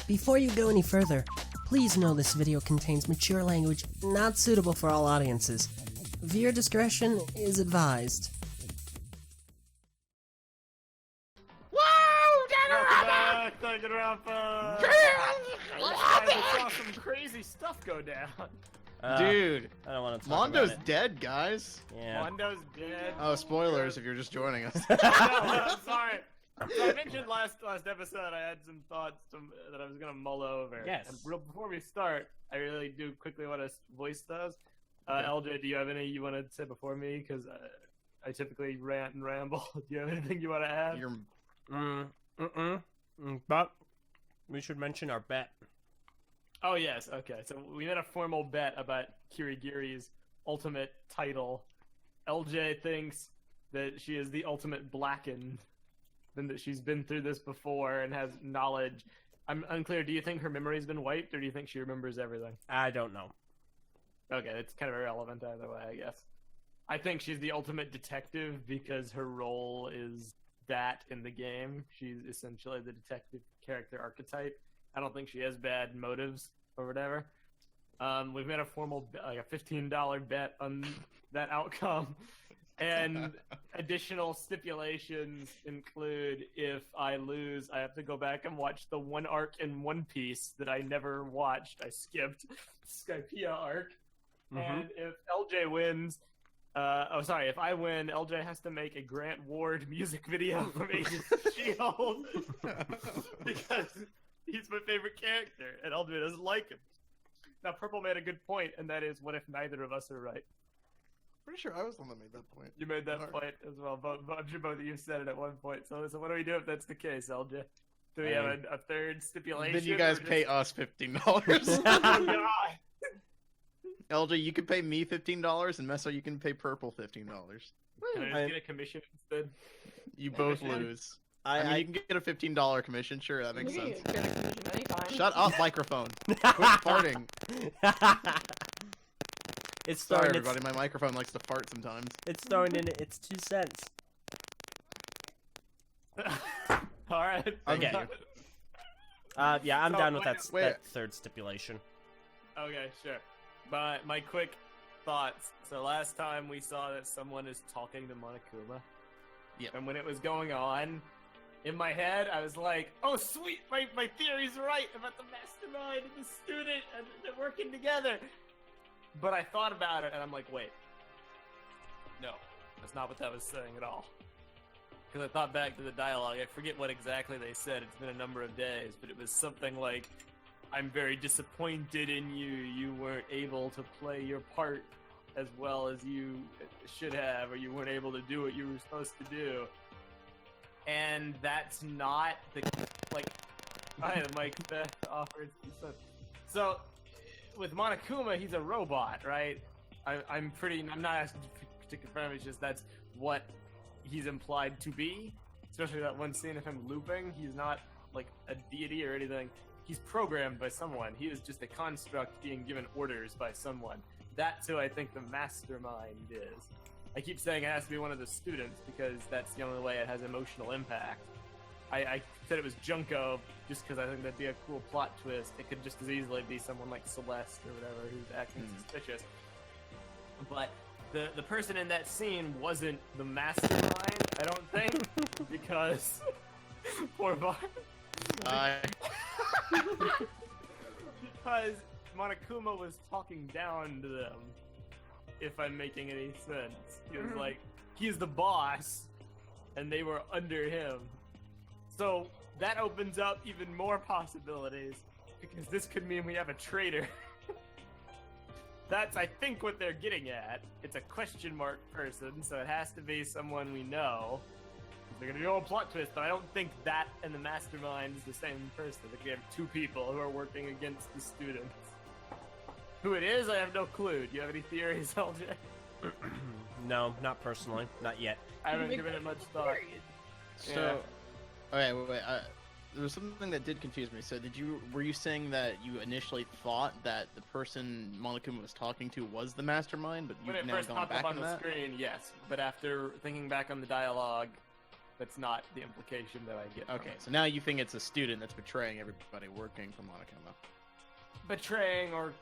Before you go any further, please know this video contains mature language not suitable for all audiences. Viewer discretion is advised. Woo! Danganronpa! I saw some crazy stuff go down. Dude, I don't want to talk Mondo's about it. dead, guys. Yeah. Mondo's dead. Oh, spoilers if you're just joining us. No, I'm sorry. So I mentioned last episode I had some thoughts that I was gonna mull over. Yes. And before we start, I really do quickly want to voice those. LJ, do you have any you want to say before me? Because I typically rant and ramble. Do you have anything you want to add? But we should mention our bet. Oh yes, okay. So we made a formal bet about Kirigiri's ultimate title. LJ thinks that she is the ultimate blackened, and that she's been through this before and has knowledge. I'm unclear. Do you think her memory's been wiped, or do you think she remembers everything? I don't know. Okay, it's kind of irrelevant either way, I guess. I think she's the ultimate detective because her role is that in the game. She's essentially the detective character archetype. I don't think she has bad motives or whatever. We've made a formal, like a $15 bet on that outcome. And additional stipulations include if I lose, I have to go back and watch the one arc in One Piece that I never watched. I skipped Skypiea arc. And if LJ wins, if I win, LJ has to make a Grant Ward music video from Agents of S.H.I.E.L.D. because he's my favorite character, and LJ doesn't like him. Now, Purple made a good point, and that is, what if neither of us are right? Pretty sure I was the one that made that point. You made that point as well. I'm sure both of you said it at one point. So what do we do if that's the case, LJ? Do we have a third stipulation? Then you guys pay us $15. Oh, God. LJ, you can pay me $15, and Meso, you can pay Purple $15. Can I just get a commission instead? You both lose. I mean, you can get a $15 commission. Sure, that makes sense. Shut up, microphone. Quit farting. It's Sorry, throwing everybody. My microphone likes to fart sometimes. It's throwing in its 2 cents. All right. Okay. Yeah, I'm So, down with that wait. third stipulation. Okay, sure. But my quick thoughts. So last time we saw that someone is talking to Monokuma. Yep. And when it was going on, in my head, I was like, oh, sweet, my theory's right about the mastermind and the student, and they're working together. But I thought about it, and I'm like, wait. No, that's not what that was saying at all. Because I thought back to the dialogue. I forget what exactly they said. It's been a number of days, but it was something like, I'm very disappointed in you. You weren't able to play your part as well as you should have, or you weren't able to do what you were supposed to do. And that's not the, like, I had Mike Beth offered. So, with Monokuma, he's a robot, right? I'm not asking to confirm, it's just that's what he's implied to be. Especially that one scene of him looping. He's not, like, a deity or anything. He's programmed by someone. He is just a construct being given orders by someone. That's who I think the mastermind is. I keep saying it has to be one of the students because that's the only way it has emotional impact. I said it was Junko just because I think that'd be a cool plot twist. It could just as easily be someone like Celeste or whatever who's acting suspicious. But the person in that scene wasn't the mastermind, I don't think, because poor Bar. Because Monokuma was talking down to them, if I'm making any sense. He was like, he's the boss, and they were under him. So that opens up even more possibilities, because this could mean we have a traitor. That's, I think, what they're getting at. It's a question mark person, so it has to be someone we know. They're gonna do a plot twist, but I don't think that and the mastermind is the same person. I think we have two people who are working against the students. Who it is, I have no clue. Do you have any theories, LJ? No, not personally. Not yet. I haven't given it much thought. So, okay, wait. There was something that did confuse me. So, were you saying that you initially thought that the person Monokuma was talking to was the mastermind, but When you've it now first gone popped back up on on the that? screen, yes. But after thinking back on the dialogue, That's not the implication that I get. Okay, so now you think it's a student that's betraying everybody working for monokuma. Betraying or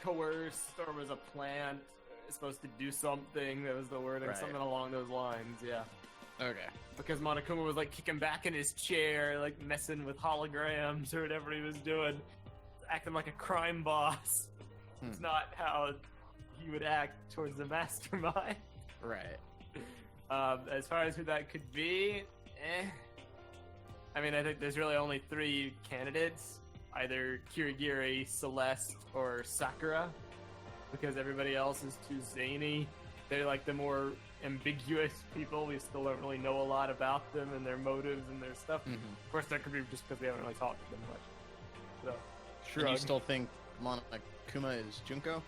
coerced or was a plant supposed to do something. That was the wording, Right. something along those lines. Yeah. Okay. Because Monokuma was like kicking back in his chair, like messing with holograms or whatever he was doing, acting like a crime boss. It's not how he would act towards the mastermind. Right. As far as who that could be, I mean, I think there's really only 3 candidates. Either Kirigiri, Celeste, or Sakura. Because everybody else is too zany. They're like the more ambiguous people. We still don't really know a lot about them and their motives and their stuff. Of course, that could be just because we haven't really talked to them much. So, sure. And you still think monokuma is Junko?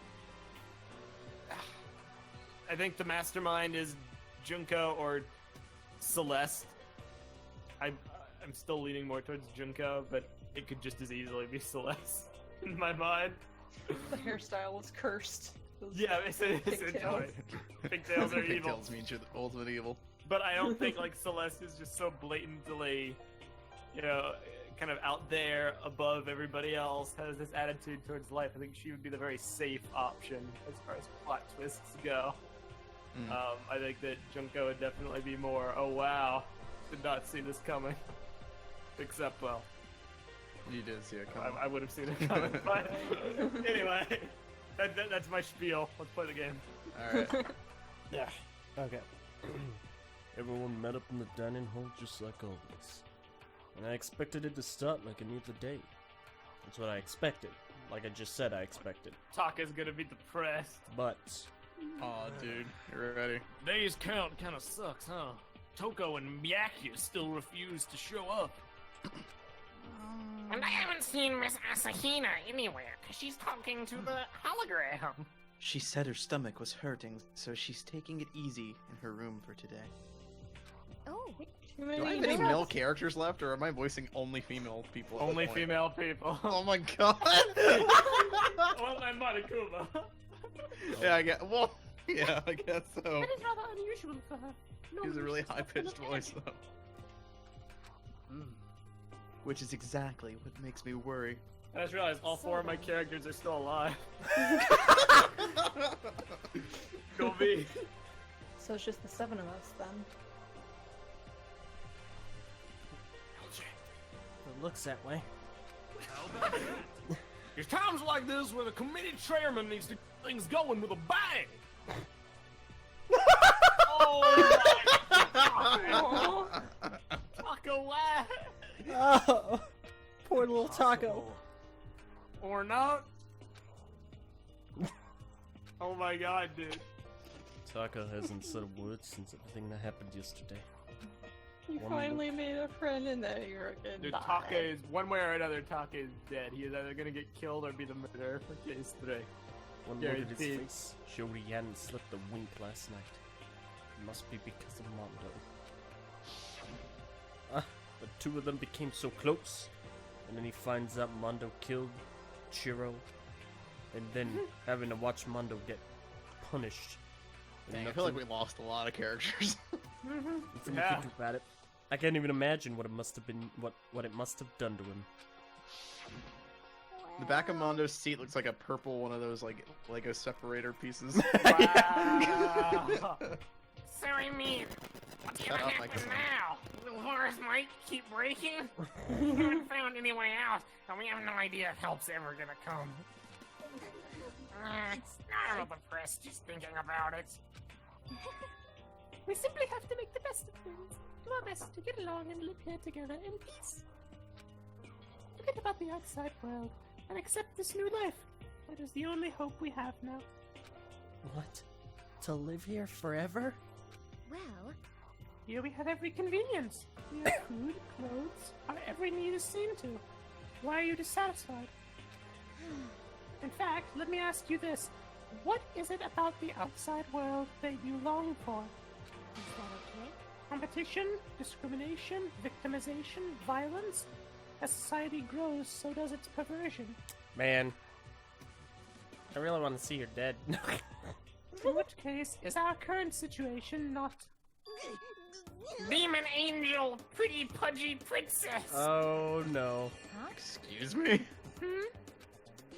I think the mastermind is Junko or Celeste. I'm still leaning more towards Junko, but it could just as easily be Celeste in my mind. The hairstyle is cursed. Those Yeah, it's pigtails. Pigtails are evil. Pigtails means you're the ultimate evil. But I don't think like Celeste is just so blatantly, you know, kind of out there above everybody else, has this attitude towards life. I think she would be the very safe option as far as plot twists go. I think that Junko would definitely be more, oh wow, did not see this coming. Except, well, You did see it coming. I would have seen it coming. But anyway, that's my spiel. Let's play the game. Alright. Yeah. Okay. Everyone met up in the dining hall just like always. And I expected it to start like any other day. That's what I expected. Like I just said I expected. Taka's gonna be depressed. But Aw, dude. You're ready. Today's count kinda sucks, huh? Toko and Miyaki still refuse to show up. And I haven't seen Miss Asahina anywhere, because she's talking to the hologram. She said her stomach was hurting, so she's taking it easy in her room for today. Oh, Do I have any male characters left, or am I voicing only female people? at Only this point? female people. Oh my god! Well, I'm Monokuma. Yeah, I guess. Well, yeah, I guess so. That is rather unusual for her. He has a really high-pitched voice, though. Which is exactly what makes me worry. I just realized all 4 of my characters are still alive. Go me. So it's just the 7 of us then. it looks that way. There's times like this where the committee chairman needs to get things going with a bang. Oh my god! Taco laugh. Oh, poor little taco. Or not. Oh my god, dude. Taco hasn't said a word since everything that happened yesterday. You One finally made a friend and now you're gonna Dude, die. Taka is, one way or another, Taka is dead. He is either gonna get killed or be the murderer for case 3. One look at his Guaranteed. face showed he hadn't slept a wink last night. It must be because of Mondo. The 2 of them became so close, and then he finds out Mondo killed Chiro, and then having to watch Mondo get punished. And Dang, I feel like we lost a lot of characters. If you Yeah. think about it, I can't even imagine what it must have been, what it must have done to him. The back of Mondo's seat looks like a purple one of those like Lego separator pieces. Wow. So I mean, what's Shut gonna up, happen Michael. now? Will Horace might keep breaking? We haven't found any way out, and we have no idea if help's ever gonna come. I'm a little depressed just thinking about it. we simply have to make the best of things. Do our best to get along and live here together in peace. Forget about the outside world and accept this new life. That is the only hope we have now. What? To live here forever? Well, here we have every convenience. We have food, clothes, our every need is seen to. Why are you dissatisfied? In fact, let me ask you this. What is it about the outside world that you long for? Is that okay? Competition, discrimination, victimization, violence? As society grows, so does its perversion. Man, I really want to see her dead. In which case, is our current situation not... Demon angel, pretty pudgy princess. Oh no. Excuse me?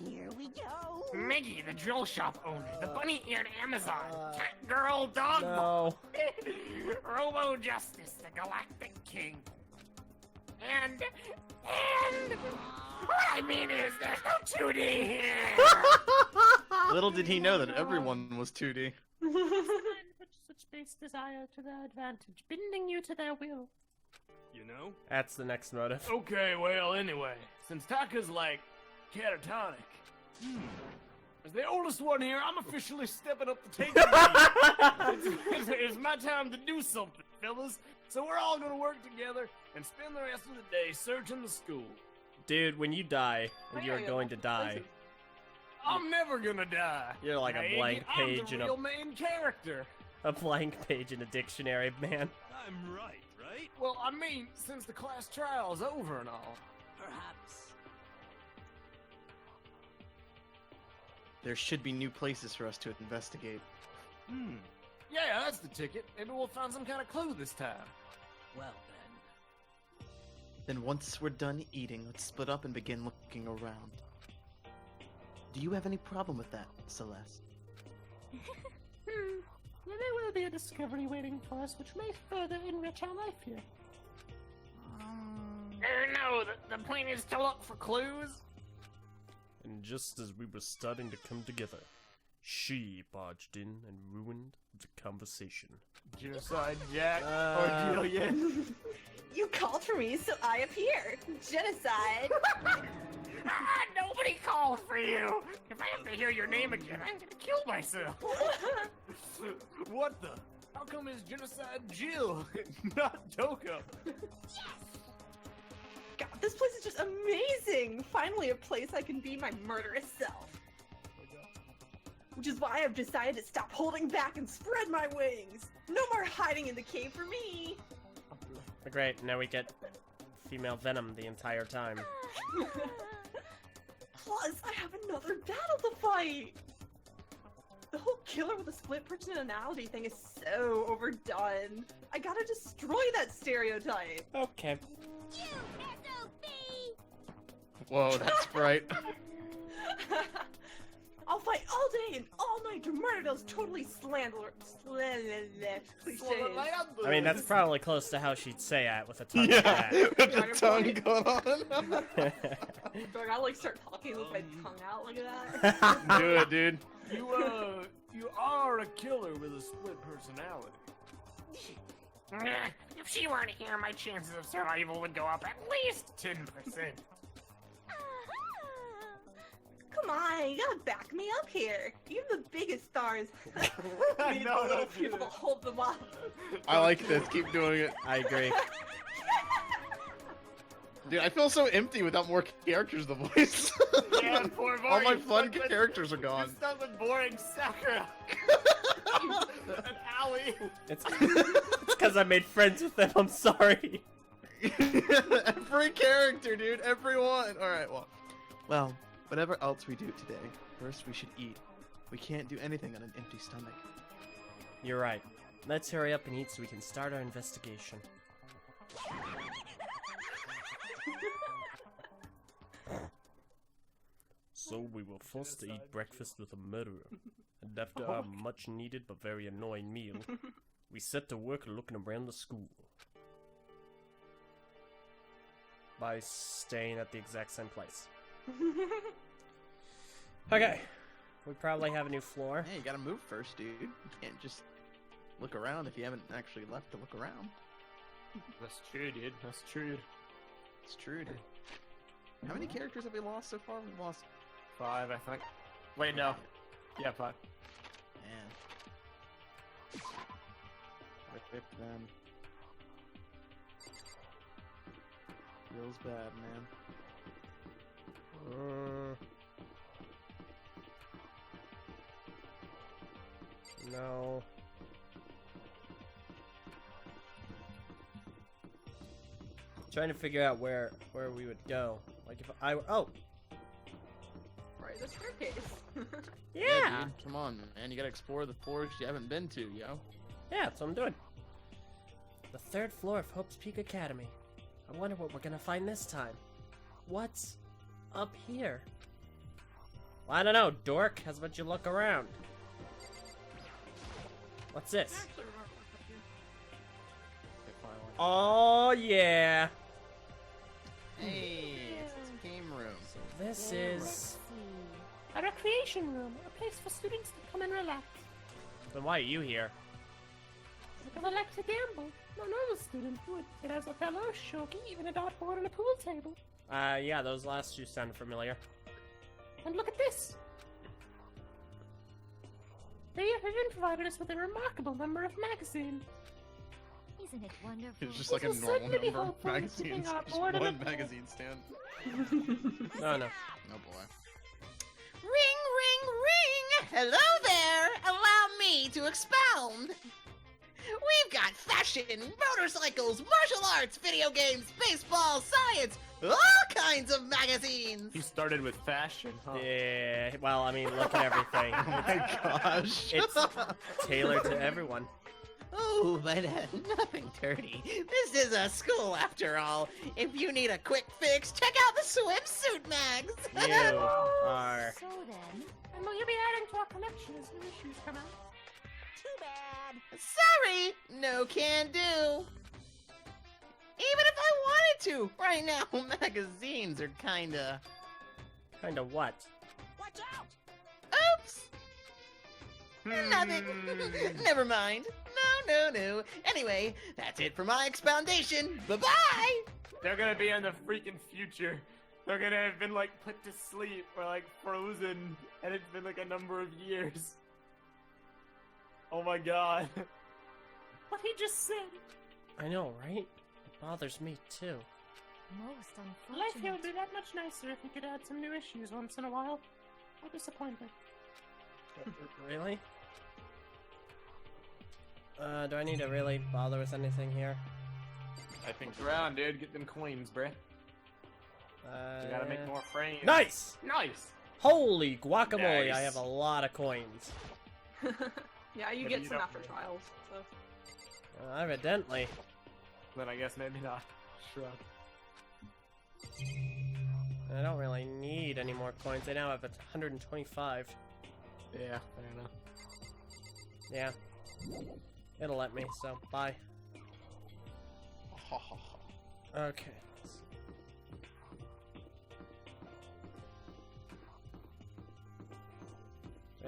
Here we go. Meggie, the drill shop owner, the bunny-eared Amazon, cat girl, dog No. Robo Justice, the Galactic King. And what I mean is there's no 2D here. Little did he know that everyone was 2D. Put such base desire to their advantage, bending you to their will. You know? That's the next motive. Okay, well, anyway, since Taka's like catatonic, as the oldest one here, I'm officially stepping up to take the lead. It's my time to do something, fellas. So we're all gonna work together and spend the rest of the day searching the school. Dude, when you die, and you're going to die, I'm never gonna die. You're like a Hey, blank I'm page the in a- real main character. a blank page in a dictionary, man. I'm right? Well, I mean, since the class trial's over and all. Perhaps. There should be new places for us to investigate. Yeah, that's the ticket. Maybe we'll find some kind of clue this time. Well Then once we're done eating, let's split up and begin looking around. Do you have any problem with that, Celeste? Well, there will be a discovery waiting for us, which may further enrich our life here. No, the point is to look for clues. And just as we were starting to come together, she barged in and ruined the conversation. Genocide Jack Uh, or Julian. You called for me, so I appear. Genocide. Nobody called for you. If I have to hear your name again, I'm gonna kill myself. What the? How come it's Genocide Jill, not Doko? God, this place is just amazing. Finally, a place I can be my murderous self. Which is why I've decided to stop holding back and spread my wings. No more hiding in the cave for me. Great, now we get female Venom the entire time. Plus, I have another battle to fight. The whole killer with a split personality thing is so overdone. I gotta destroy that stereotype. Okay. Whoa, that's bright. I'll fight all day and all night to murder those totally cliches. I mean, that's probably close to how she'd say it with a tongue like Yeah, that. with the tongue going on. Do I gotta like start talking with my tongue out like that? Do it, dude. You are a killer with a split personality. If she weren't here, my chances of survival would go up at least 10%. Come on, you gotta back me up here. Even the biggest stars I need know the little that people to feeling. hold them up. I like this. Keep doing it. I agree. Dude, I feel so empty without more characters to voice. Yeah, poor All my Mario, fun but- characters are gone. You're stuck with boring Sakura. And Allie. It's because I made friends with them, I'm sorry. Every character, dude. Everyone. Alright, well, whatever else we do today, first we should eat. We can't do anything on an empty stomach. You're right. Let's hurry up and eat so we can start our investigation. So we were forced to eat breakfast with a murderer, and after our much needed but very annoying meal, we set to work looking around the school. By staying at the exact same place. Okay, we probably have a new floor. Hey, you gotta move first, dude. You can't just look around if you haven't actually left to look around. That's true, dude. That's true. It's true, dude. How many characters have we lost so far? We've lost 5, I think. Wait, no. Yeah, 5. Man. Rip them. Feels bad, man. No. Trying to figure out where we would go. Like if I were, oh Right, the staircase. yeah, Dude, come on, man. You gotta explore the floors you haven't been to, yo. yeah, that's what I'm doing. The 3rd floor of Hope's Peak Academy. I wonder what we're gonna find this time. What's up here? Well, I don't know, dork. How's about you look around? What's this? Oh, yeah. Hey, it's a game room. So this is... A recreation room, a place for students to come and relax. Then why are you here? Because I like to gamble. No normal student would. It has a fellow, shogi, even a dartboard and a pool table. Yeah, those last two sound familiar. And look at this! They have even provided us with a remarkable number of magazines. Isn't it wonderful? It's just like a This will normal certainly be number of helpful in magazines. keeping our Just boredom one at bay. magazine stand. No, no. Oh boy. Ring, ring, ring! Hello there! Allow me to expound! We've got fashion, motorcycles, martial arts, video games, baseball, science, all kinds of magazines! You started with fashion, huh? Yeah, well, I mean, look at everything. Oh my gosh. It's tailored to everyone. Oh, but nothing dirty. This is a school after all. If you need a quick fix, check out the swimsuit mags! You are... So then, And will you be adding to our collection as new issues come out? too bad. Sorry, no can do. Even if I wanted to, right now magazines are kinda... Kinda what? Watch out! Oops! Nothing. Never mind. No. Anyway, that's it for my expoundation. Bye-bye! They're gonna be in the freaking future. They're gonna have been like put to sleep or like frozen, and it's been like a number of years. Oh my god. What he just said. I know, right? It bothers me, too. Most Life here would unfortunate. be that much nicer if we could add some new issues once in a while. How disappointing. Really? Do I need to really bother with anything here? I think around, dude. Get them coins, bruh. You gotta make more frames. Nice! Nice! Holy guacamole, I Nice. have a lot of coins. Yeah, you Maybe get you some don't after need- trials. So. Evidently. Then I guess maybe not. Shrug. I don't really need any more coins. I now have 125. Yeah, fair enough. Yeah. It'll let me, so bye. Okay.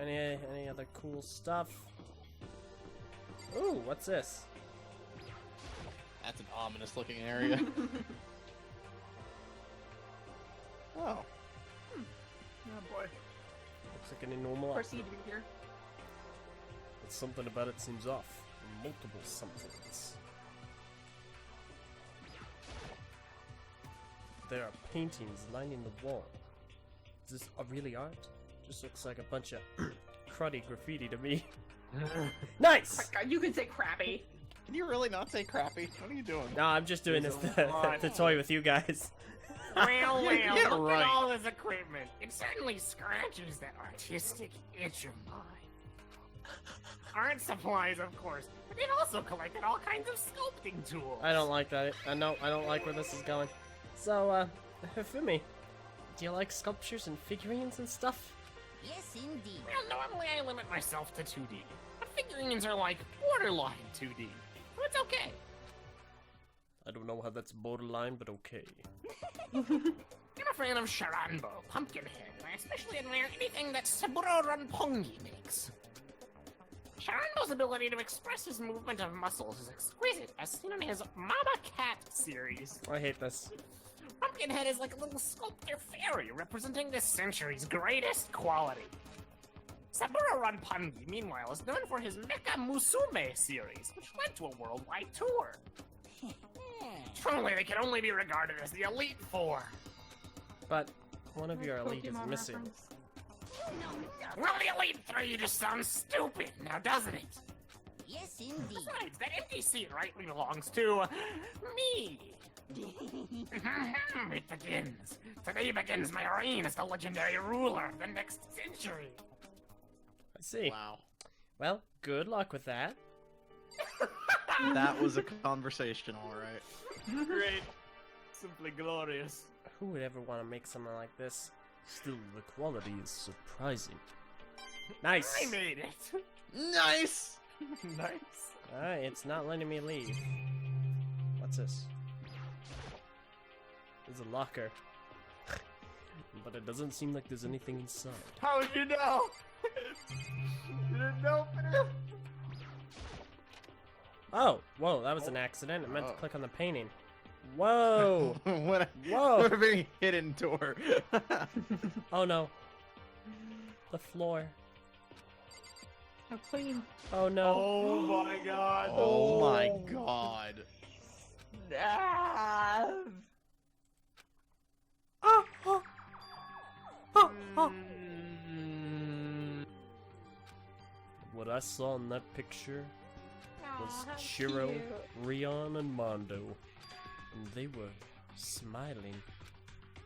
Any other cool stuff? Ooh, what's this? That's an ominous looking area. Oh. Oh boy. Looks like an normal Proceed to be here. but something about it seems off. Multiple somethings. There are paintings lining the wall. Is this really art? Just looks like a bunch of cruddy graffiti to me. Nice! Oh my god, you can say crappy. Can you really not say crappy? What are you doing? No, I'm just doing this There's a lot. to toy with you guys. Well, Yeah, look right. at all this equipment. It certainly scratches that artistic itch of mine. Art supplies, of course, but it also collected all kinds of sculpting tools. I don't like that. No, I don't like where this is going. So, Hifumi, do you like sculptures and figurines and stuff? Yes, indeed. Well, normally I limit myself to 2D, but figurines are like borderline 2D, so it's okay. I don't know how that's borderline, but okay. I'm a fan of Sharanbo, Pumpkinhead, and I especially admire anything that Saburo Ranpongi makes. Sharanbo's ability to express his movement of muscles is exquisite, as seen in his Mama Cat series. I hate this. Pumpkinhead is like a little sculptor fairy representing this century's greatest quality. Saburo Ranpongi, meanwhile, is known for his Mecha Musume series, which led to a worldwide tour. Truly, they can only be regarded as the Elite Four. But one of your elite is Pokemon missing. reference. Well, the Elite Three just sounds stupid, now doesn't it? Yes, indeed. Besides, that empty seat rightly belongs to me. It begins. Today begins my reign as the legendary ruler of the next century. I see. Wow. Well, good luck with that. That was a conversation, all right. Great. Simply glorious. Who would ever want to make something like this? Still, the quality is surprising. Nice! I made it. Nice. Nice. Alright, it's not letting me leave. What's this? There's a locker. But it doesn't seem like there's anything inside. How would you know? You didn't open it. Oh! Whoa, that was an accident. I meant to click on the painting. Whoa! what a Whoa! very hidden door. Oh no. The floor. How clean. Oh no. Oh my god. Oh my god. Ah. Oh, oh. Oh, oh. What I saw in that picture was Aw, how Shiro, cute. Rion, and Mondo. And they were smiling.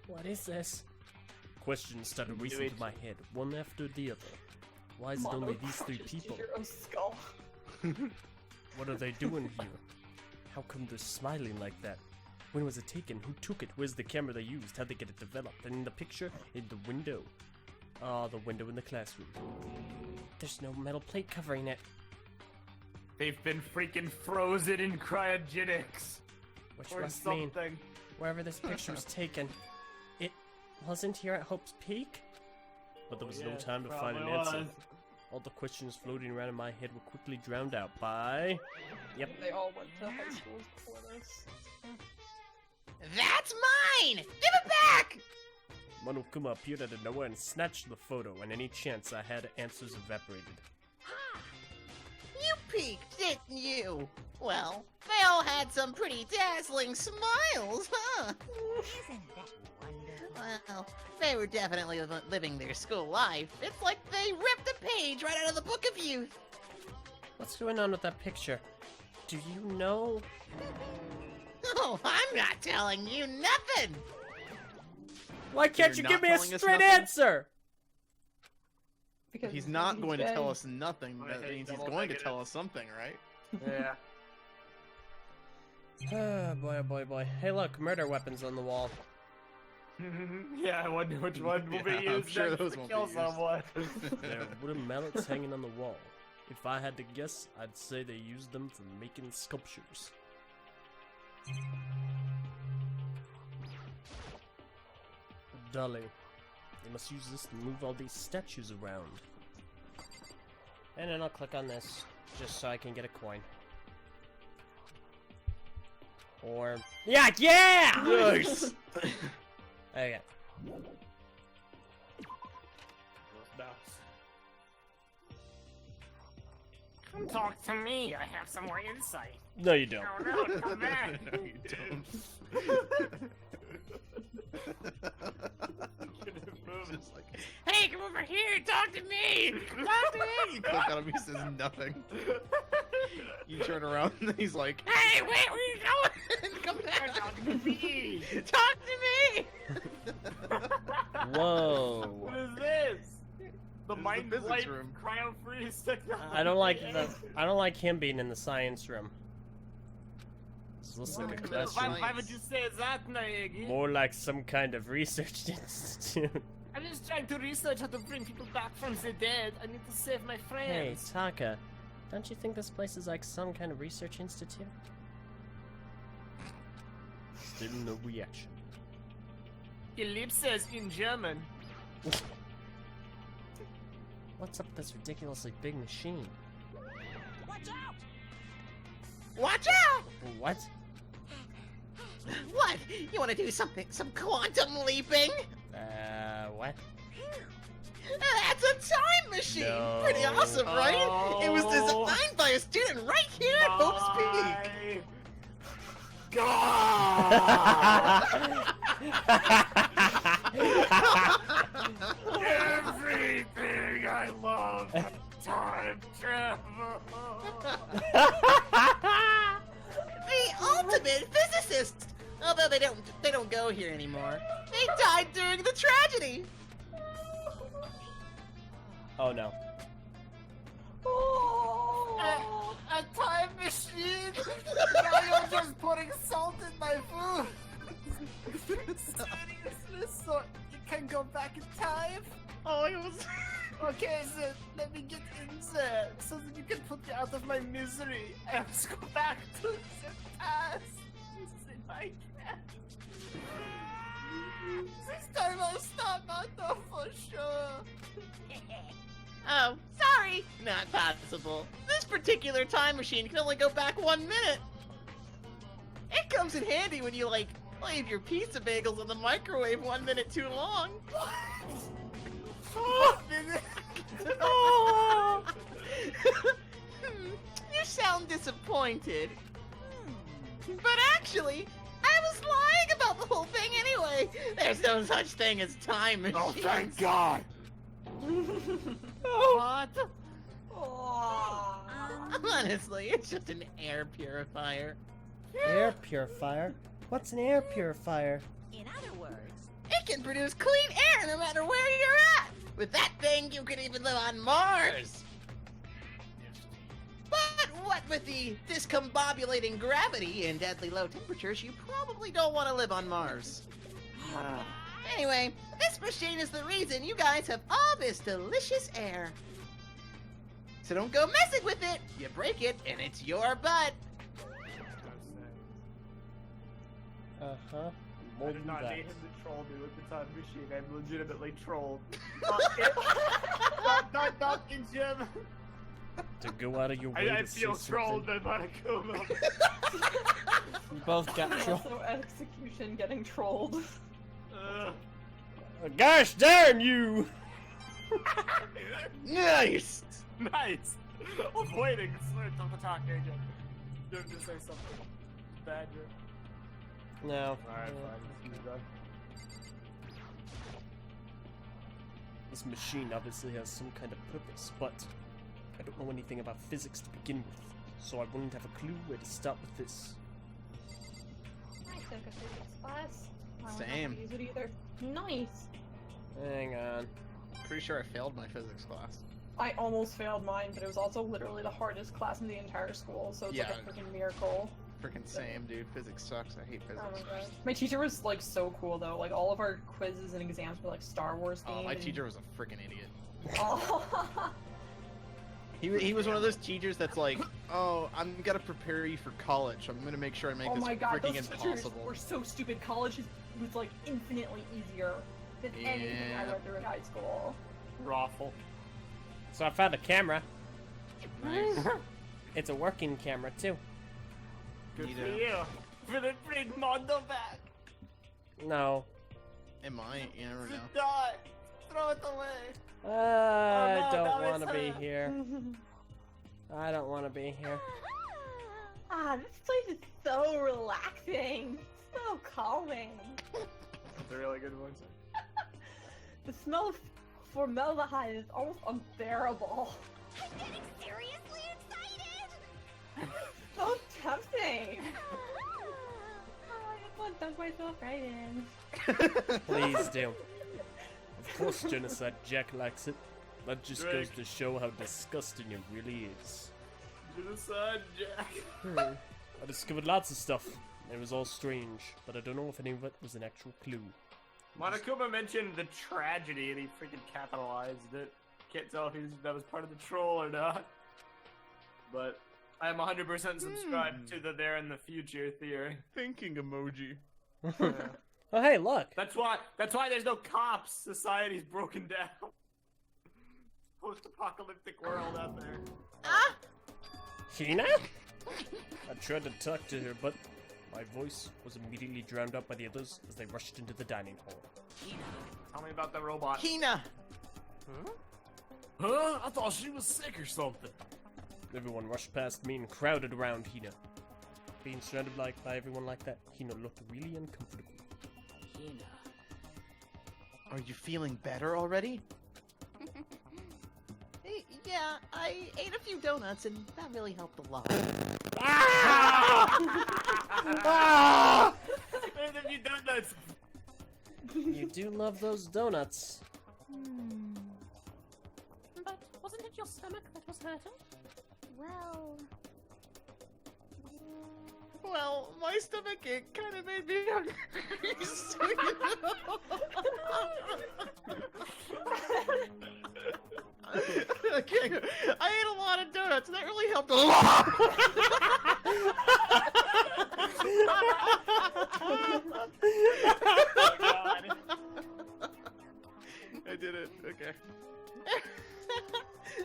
What is this? Questions started racing through my head, one after the other. Why is it Mono only these three crushes people? Chihiro's skull. What are they doing here? How come they're smiling like that? When was it taken? Who took it? Where's the camera they used? How'd they get it developed? And in the picture? In the window. Ah, the window in the classroom. There's no metal plate covering it. They've been freaking frozen in cryogenics. Which Or must mean, something. wherever this picture was taken, it wasn't here at Hope's Peak? But there was no Yeah, time to find an probably answer. was. All the questions floating around in my head were quickly drowned out by... Yep. They all went to high schools before this. That's mine! Give it back! Monokuma appeared out of nowhere and snatched the photo, and any chance I had answers evaporated. You peeked, didn't you? Well, they all had some pretty dazzling smiles, huh? Isn't that wonderful? Well, they were definitely living their school life. It's like they ripped a page right out of the Book of Youth. What's going on with that picture? Do you know? Oh, I'm not telling you nothing! Why can't You're you give not me a telling us straight nothing? answer? Because He's not going to dead. tell us nothing. I That hate means he's double going to negative. tell us something, right? Yeah. Ah, boy, oh boy, boy. Hey, look, murder weapons on the wall. Yeah, I wonder which one will be Yeah, I'm used sure next those to won't kill be used. someone. There are wooden mallets hanging on the wall. If I had to guess, I'd say they used them for making sculptures. Darling, they must use this to move all these statues around. And then I'll click on this, just so I can get a coin. Or... Yeah! Nice! Okay. Come talk to me. I have some more insight. No, you don't. Oh no, come back. No, you don't. Just like, Hey, come over here. Talk to me. Talk to me. you click on him, he says nothing. You turn around and he's like, Hey, wait, where are you going? Come back! Talk to me. Talk to me! Whoa. What is this? The This is mind the physics wipe room. cryo freeze technology. I don't like him being in the science room. This looks like a Welcome to classroom. Why would you say that, Naegi? More like some kind of research institute. I'm just trying to research how to bring people back from the dead. I need to save my Hey, friends. Taka, don't you think this place is like some kind of research institute? Still no reaction. Ellipses in German. What's up with this ridiculously big machine? Watch out! Watch out! What? What? You want to do something? Some quantum leaping? What? That's a time machine! No. Pretty awesome, right? It was Oh. designed by a student right here at Hope's Peak! Everything I love. Time travel. The ultimate physicist! Although they don't go here anymore. They died during the tragedy! Oh no. Oh. A time machine. back in time? Oh, it was. Okay, so let me get in there so that you can put me out of my misery. I must go back to the past. This is in my cat. This time I'll stop Mondo for sure. Oh, sorry, not possible. This particular time machine can only go back 1 minute. It comes in handy when you, like, leave your pizza bagels in the microwave 1 minute too long. You sound disappointed. But actually, I was lying about the whole thing anyway. There's no such thing as time machines. Oh, thank God. What? Aw. Honestly, it's just an air purifier. Air purifier? What's an air purifier? In other words, It can produce clean air no matter where you're at. With that thing, you can even live on Mars. But what with the discombobulating gravity and deadly low temperatures, you probably don't want to live on Mars. Anyway, this machine is the reason you guys have all this delicious air. So don't go messing with it. You break it, and it's your butt. Uh-huh. I More did than not that. need him to troll me with the time machine. I'm legitimately trolled. Not in Jim. To go out of your way I to feel say trolled something. by Monokuma. We both got trolled. Also, execution getting trolled. Gosh darn you! Nice. Nice. I was waiting. Swear to talk, AJ. You're gonna say something bad here. No. Alright, fine. Let's move on. This machine obviously has some kind of purpose, but I don't know anything about physics to begin with, so I wouldn't have a clue where to start with this. I took a physics class. I don't know how Same. to use it either. Nice. Hang on. Pretty sure I failed my physics class. I almost failed mine, but it was also literally the hardest class in the entire school, so it's Yeah. like a freaking miracle. Freaking same, dude. Physics sucks. I hate Oh my physics. god. My teacher was like so cool though. Like all of our quizzes and exams were like Star Wars themed. Oh, my and- teacher was a freaking idiot. Oh. He was one of those teachers that's like, oh, I'm gonna prepare you for college. I'm gonna make sure I make Oh this my god, freaking those teachers impossible. were so stupid. College was like infinitely easier than anything I Yeah. went through in high school. Raffle. So I found a camera. Nice. It's a working camera too. Good for Neato. you. For the bring Mondo back. No. It might. You never know. Just die. Throw it away. I no, don't now want to it's be her. here. I don't want to be here. Ah, this place is so relaxing. So calming. That's a really good one. The smell of formaldehyde is almost unbearable. I'm getting seriously excited! So tempting. Oh, I just want to dunk myself right in. Please do. Of course, Genocide Jack likes it. That just goes Drake. to show how disgusting it really is. Genocide Jack. I discovered lots of stuff. It was all strange, but I don't know if any of it was an actual clue. Monokuma mentioned the tragedy and he freaking capitalized it. Can't tell if that was part of the troll or not. But I am 100% subscribed to the there in the future theory. Thinking emoji. Yeah. Oh, hey, look! That's why there's no cops. Society's broken down. Post-apocalyptic world out there. Ah, Hina? I tried to talk to her, but my voice was immediately drowned out by the others as they rushed into the dining hall. Tell me about the robot. Hina. Huh? I thought she was sick or something. Everyone rushed past me and crowded around Hina. Being surrounded by everyone like that, Hina looked really uncomfortable. Are you feeling better already? Yeah, I ate a few donuts and that really helped a lot. Where have you done this? You do love those donuts. But wasn't it your stomach that was hurting? Well, Well, my stomach ache kind of made me hungry. So, you know. Okay, I ate a lot of donuts, and that really helped a lot. Oh god. I did it. Okay.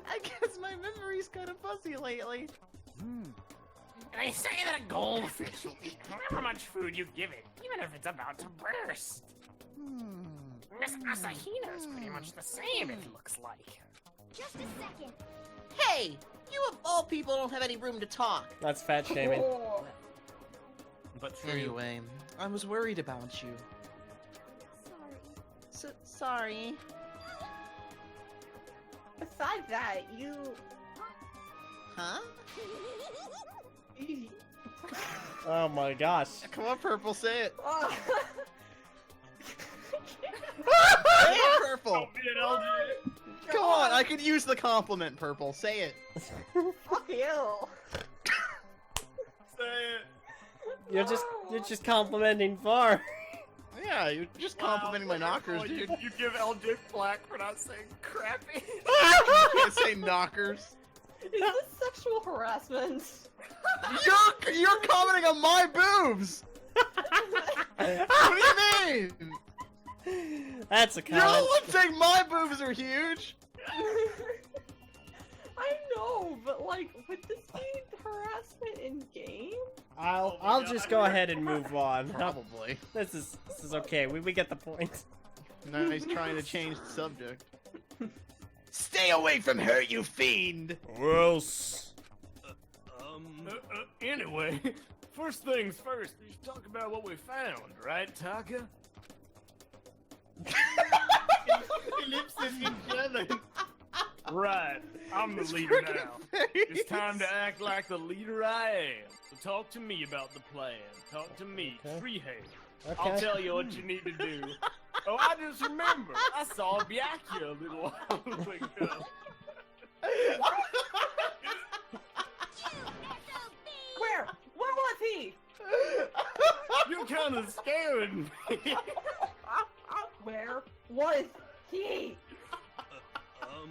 I guess my memory's kind of fuzzy lately. They say that a goldfish will eat however much food you give it, even if it's about to burst. Miss Asahina's pretty much the same, it looks like. Just a second. Hey, you of all people don't have any room to talk. That's fat shaming. Oh, But true. Anyway, I was worried about you. Sorry. Sorry. besides that, you. Huh? Oh my gosh. Come on, Purple, say it. Oh. Say it, Purple. Be an LG. Come on, I could use the compliment, Purple. Say it. Fuck you. Say it. You're just complimenting Far. Yeah, you're just complimenting my knockers, Oh, dude. You give LJ flack for not saying crappy. You can't say knockers. Is this sexual harassment? You're commenting on my boobs. What do you mean? That's a You're the comment. one saying my boobs are huge. I know, but like, would this be harassment in game? I'll just go ahead and move on. Probably. This is okay. We get the point. Now he's trying to change the subject. Stay away from her, you fiend! Gross. Anyway, first things first, we should talk about what we found, right, Taka? Ellipsis in German. Right, I'm the leader now. It's time to act like the leader I am. So talk to me about the plan. Talk to me, Okay. Freehand. Okay. I'll tell you what you need to do. Oh, I just remembered. I saw Byakuya a little while ago. Where? Where was he? You're kind of scaring me. Where was he?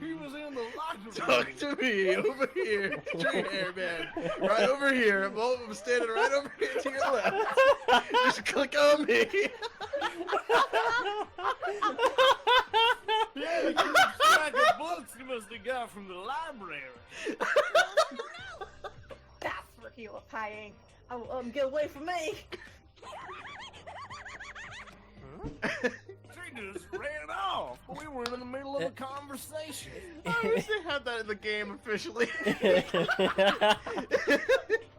He was in the locker room. Talk to me, over here. Tree hair, man. Right over here. I'm standing right over here to your left. Just click on me. Yeah, you stack of books you must have got from the library. That's where he was hiding. Get away from me. She just ran off. We were in the middle of a conversation. I wish they had that in the game officially.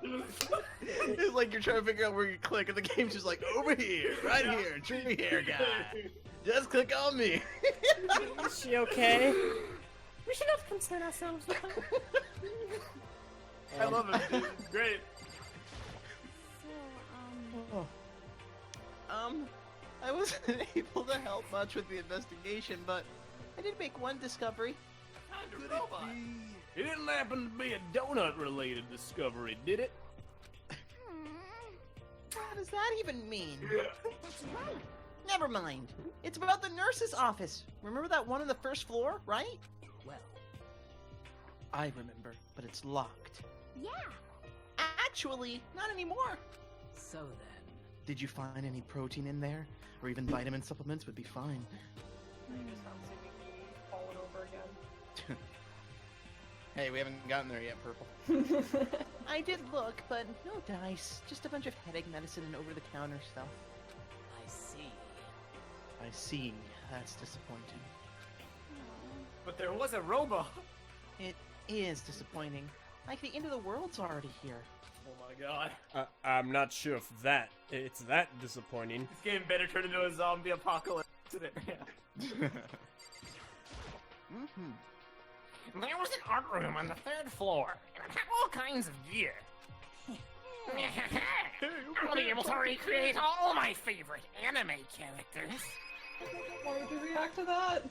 It's like you're trying to figure out where you click, and the game's just like, over here, right here, tree hair guy. Just click on me. Is she okay? We should not concern ourselves with her. I love it, dude. It's great. I wasn't able to help much with the investigation, but I did make one discovery. Found a robot. It didn't happen to be a donut-related discovery, did it? What does that even mean? Never mind. It's about the nurse's office. Remember that one on the first floor, right? Well, I remember, but it's locked. Yeah. Actually, not anymore. So then. Did you find any protein in there? Or even vitamin supplements would be fine. I just don't see me falling over again. Hey, we haven't gotten there yet, Purple. I did look, but no dice. Just a bunch of headache medicine and over-the-counter stuff. I see. I see. That's disappointing. But there was a robot. It is disappointing. Like the end of the world's already here. Oh my god. I'm not sure if it's that disappointing. This game better turn into a zombie apocalypse. Yeah. There was an art room on the 3rd floor, and it had all kinds of gear. I'll be able to recreate all my favorite anime characters. Why would you react to that?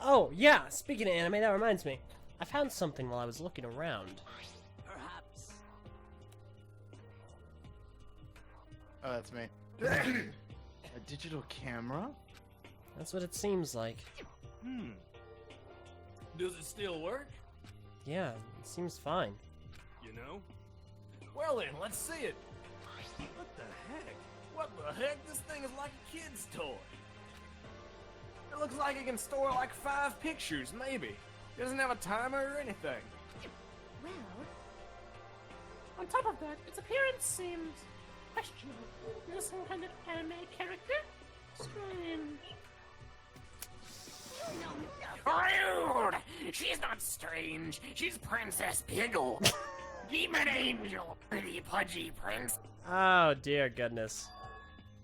Oh yeah, speaking of anime, that reminds me. I found something while I was looking around. Perhaps. Oh, that's me. A digital camera? That's what it seems like. Does it still work? Yeah, it seems fine. You know? Well then, let's see it. What the heck? What the heck? This thing is like a kid's toy. It looks like it can store like 5 pictures, maybe. It doesn't have a timer or anything. Well, On top of that, its appearance seems questionable. Is this some kind of anime character? Strange. Rude! She's not strange. She's Princess Piggle. Demon Angel. Pretty pudgy prince. Oh dear goodness.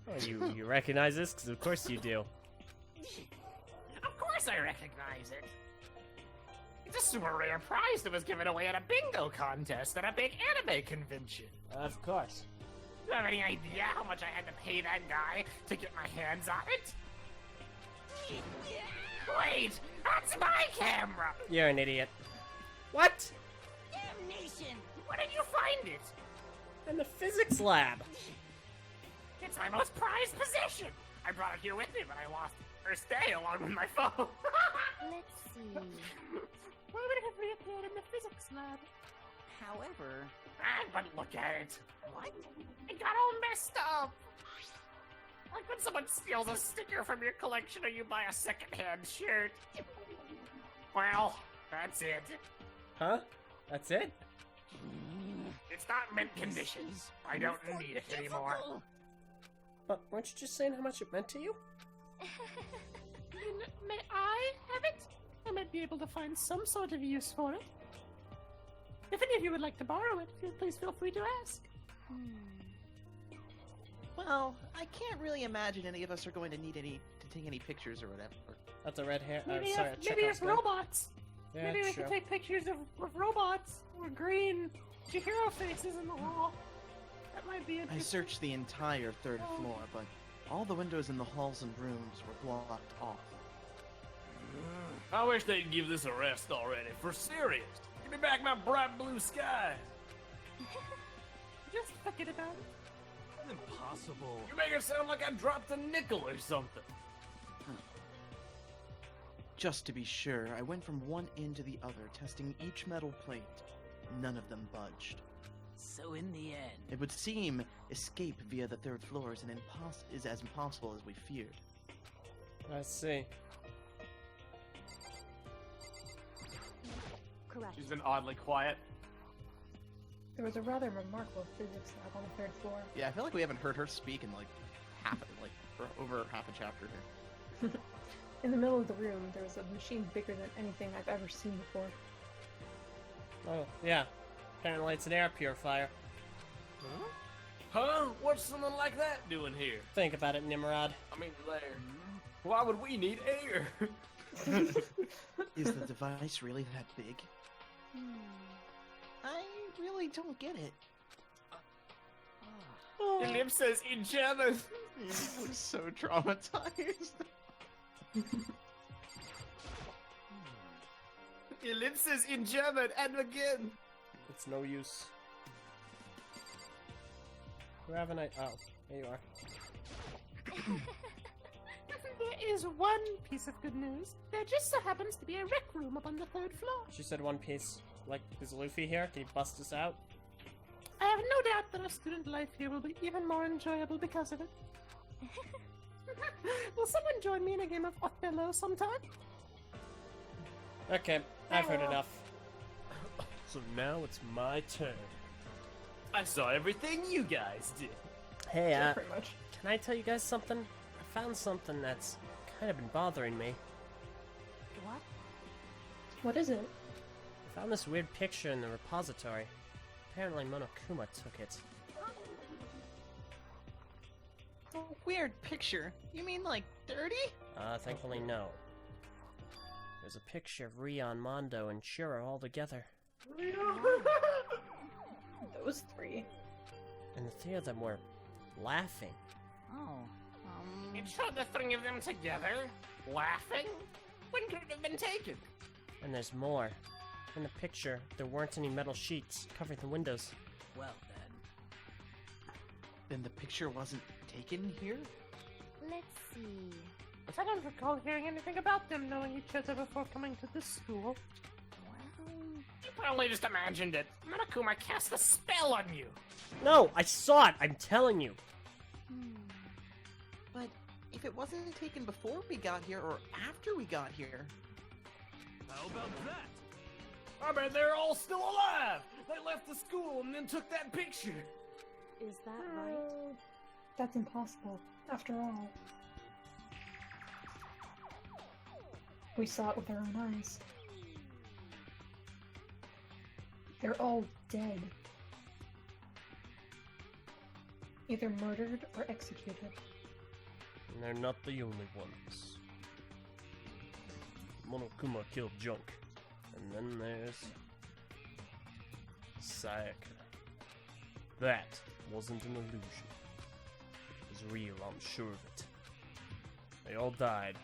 Oh, you recognize this? Because of course you do. Of course I recognize it. It's a super rare prize that was given away at a bingo contest at a big anime convention. Of course. Do you have any idea how much I had to pay that guy to get my hands on it? Wait, that's my camera! You're an idiot. What? damnation! Where did you find it? In the physics lab. It's my most prized possession. I brought it here with me, but I lost it first day along with my phone. Let's see. Why would it have reappeared in the physics lab? However, But look at it. what? It got all messed up. Like when someone steals a sticker from your collection or you buy a secondhand shirt. Well, that's it. Huh? That's it? It's not mint condition. I don't need it anymore. But weren't you just saying how much it meant to you? May I have it? I might be able to find some sort of use for it. If any of you would like to borrow it, please feel free to ask. Well, I can't really imagine any of us are going to need to take any pictures or whatever. That's a red hair. Maybe Sorry, maybe if robots. Yeah, Maybe we true. can take pictures of robots or green Chihiro faces in the wall. That might be I interesting. searched the entire 3rd floor, but all the windows in the halls and rooms were blocked off. I wish they'd give this a rest already. For serious. Give me back my bright blue sky. Just forget about it. Impossible. You make it sound like I dropped a nickel or something. Just to be sure, I went from one end to the other, testing each metal plate. None of them budged. So in the end, It would seem escape via the 3rd floor is as impossible as we feared. I see. Correct. She's been oddly quiet. There was a rather remarkable physics lab on the 3rd floor. Yeah, I feel like we haven't heard her speak in for over half a chapter here. In the middle of the room, there was a machine bigger than anything I've ever seen before. Oh, yeah. Apparently it's an air purifier. Huh? What's someone like that doing here? Think about it, Nimrod. I mean, there. Why would we need air? Is the device really that big? I really don't get it. Ellipsis in German. You look so traumatized. Ellipsis in German and again. It's no use. Where haven't I? Oh, there you are. There is one piece of good news. There just so happens to be a rec room up on the 3rd floor. She said one piece. Like, is Luffy here? Can he bust us out? I have no doubt that our student life here will be even more enjoyable because of it. Will someone join me in a game of Othello sometime? Okay, I've heard enough. So now it's my turn. I saw everything you guys did. Hey, Yeah, pretty much. can I tell you guys something? I found something that's kind of been bothering me. What? What is it? I found this weird picture in the repository. Apparently Monokuma took it. A weird picture. You mean like dirty? Thankfully no. There's a picture of Rion, Mondo, and Shiro all together. Those 3. And the 3 of them were laughing. Oh. It showed the 3 of them together, laughing. When could it have been taken? And there's more. In the picture, there weren't any metal sheets covering the windows. well Then the picture wasn't taken here? Let's see. But I don't recall hearing anything about them knowing each other before coming to this school. Well, You probably just imagined it. Monokuma cast a spell on you. No, I saw it. I'm telling you. But if it wasn't taken before we got here or after we got here... How about that? I bet they're all still alive. They left the school and then took that picture. is that right? That's impossible, after all. We saw it with our own eyes. They're all dead. Either murdered or executed. And they're not the only ones. Monokuma killed Junk. And then there's... Sayaka. That wasn't an illusion. It was real, I'm sure of it. They all died.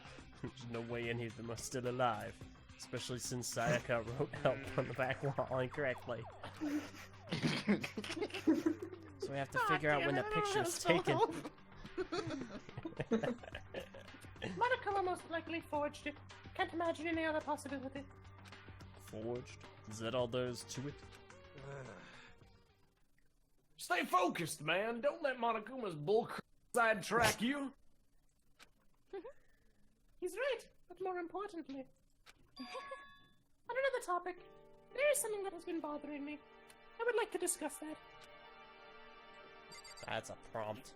There's no way any of them are still alive. Especially since Sayaka wrote help on the back wall incorrectly. So we have to figure out when the picture's taken. Monokuma most likely forged it. Can't imagine any other possibility. Forged? Is that all there is to it? Stay focused, man. Don't let Monokuma's bullcrap sidetrack you. He's right, but more importantly... On another topic, there is something that has been bothering me. I would like to discuss that. That's a prompt.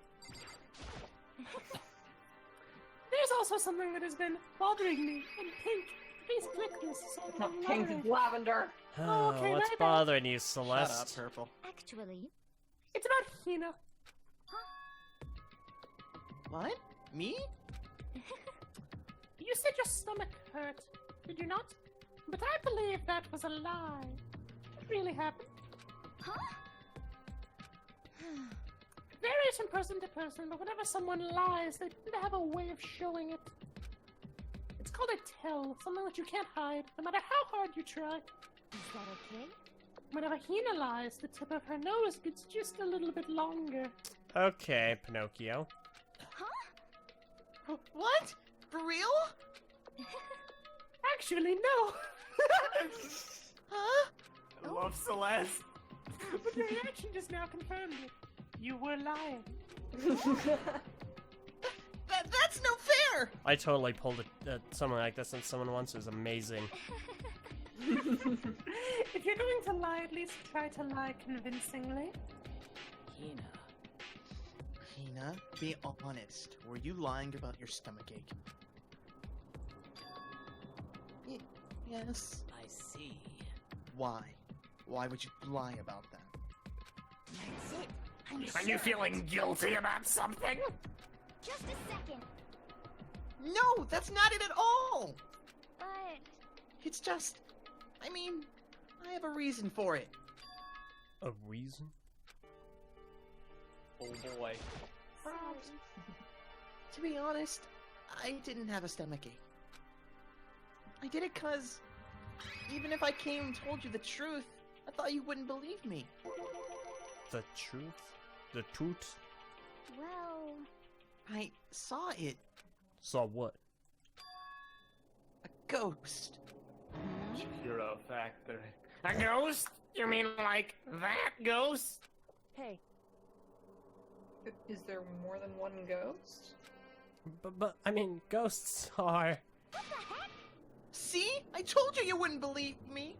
There's also something that has been bothering me in pink. Please click this so I Not can pink, elaborate. it's lavender. Oh, Okay, what's my bad. bothering you, Shut Celeste? up, Purple. Actually, It's about Hina. What? Me? You said your stomach hurt, did you not? But I believe that was a lie. It really happened. huh? Varies from person to person, but whenever someone lies, they tend to have a way of showing it. It's called a tell, something that you can't hide, no matter how hard you try. Is that okay? Whenever Hina lies, the tip of her nose gets just a little bit longer. Okay, Pinocchio. What? For real? Actually, no. Huh? I love Celeste. But your reaction just now confirmed it. You were lying. That's no fair! I totally pulled something like this on someone once. It was amazing. If you're going to lie, at least try to lie convincingly. Hina. Hina, be honest. Were you lying about your stomachache? Yes. I see. Why? Why would you lie about that? That's it. I'm Are you feeling guilty about something? Just a second. No, that's not it at all! But It's just... I mean, I have a reason for it. A reason? Oh boy. To be honest, I didn't have a stomachache. I did it cause... even if I came and told you the truth, I thought you wouldn't believe me. The truth? The truth? well, I saw it. Saw what? A ghost. Hero factory. A ghost? You mean like that ghost? hey, Is there more than one ghost? But I mean, ghosts are... See? I told you you wouldn't believe me.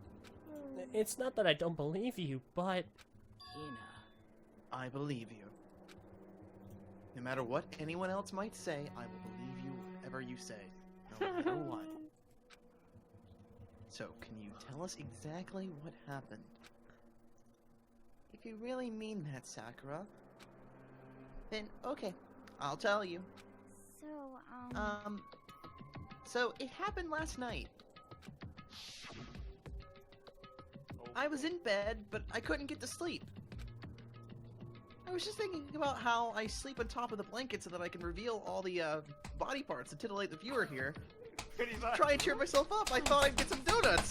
It's not that I don't believe you, but... Hina. I believe you. No matter what anyone else might say, I will believe you whatever you say. No matter what. So, can you tell us exactly what happened? If you really mean that, Sakura, then okay, I'll tell you. so, So it happened last night. I was in bed, but I couldn't get to sleep. I was just thinking about how I sleep on top of the blanket so that I can reveal all the body parts to titillate the viewer here. Pretty much. Try and cheer myself up. I thought I'd get some donuts.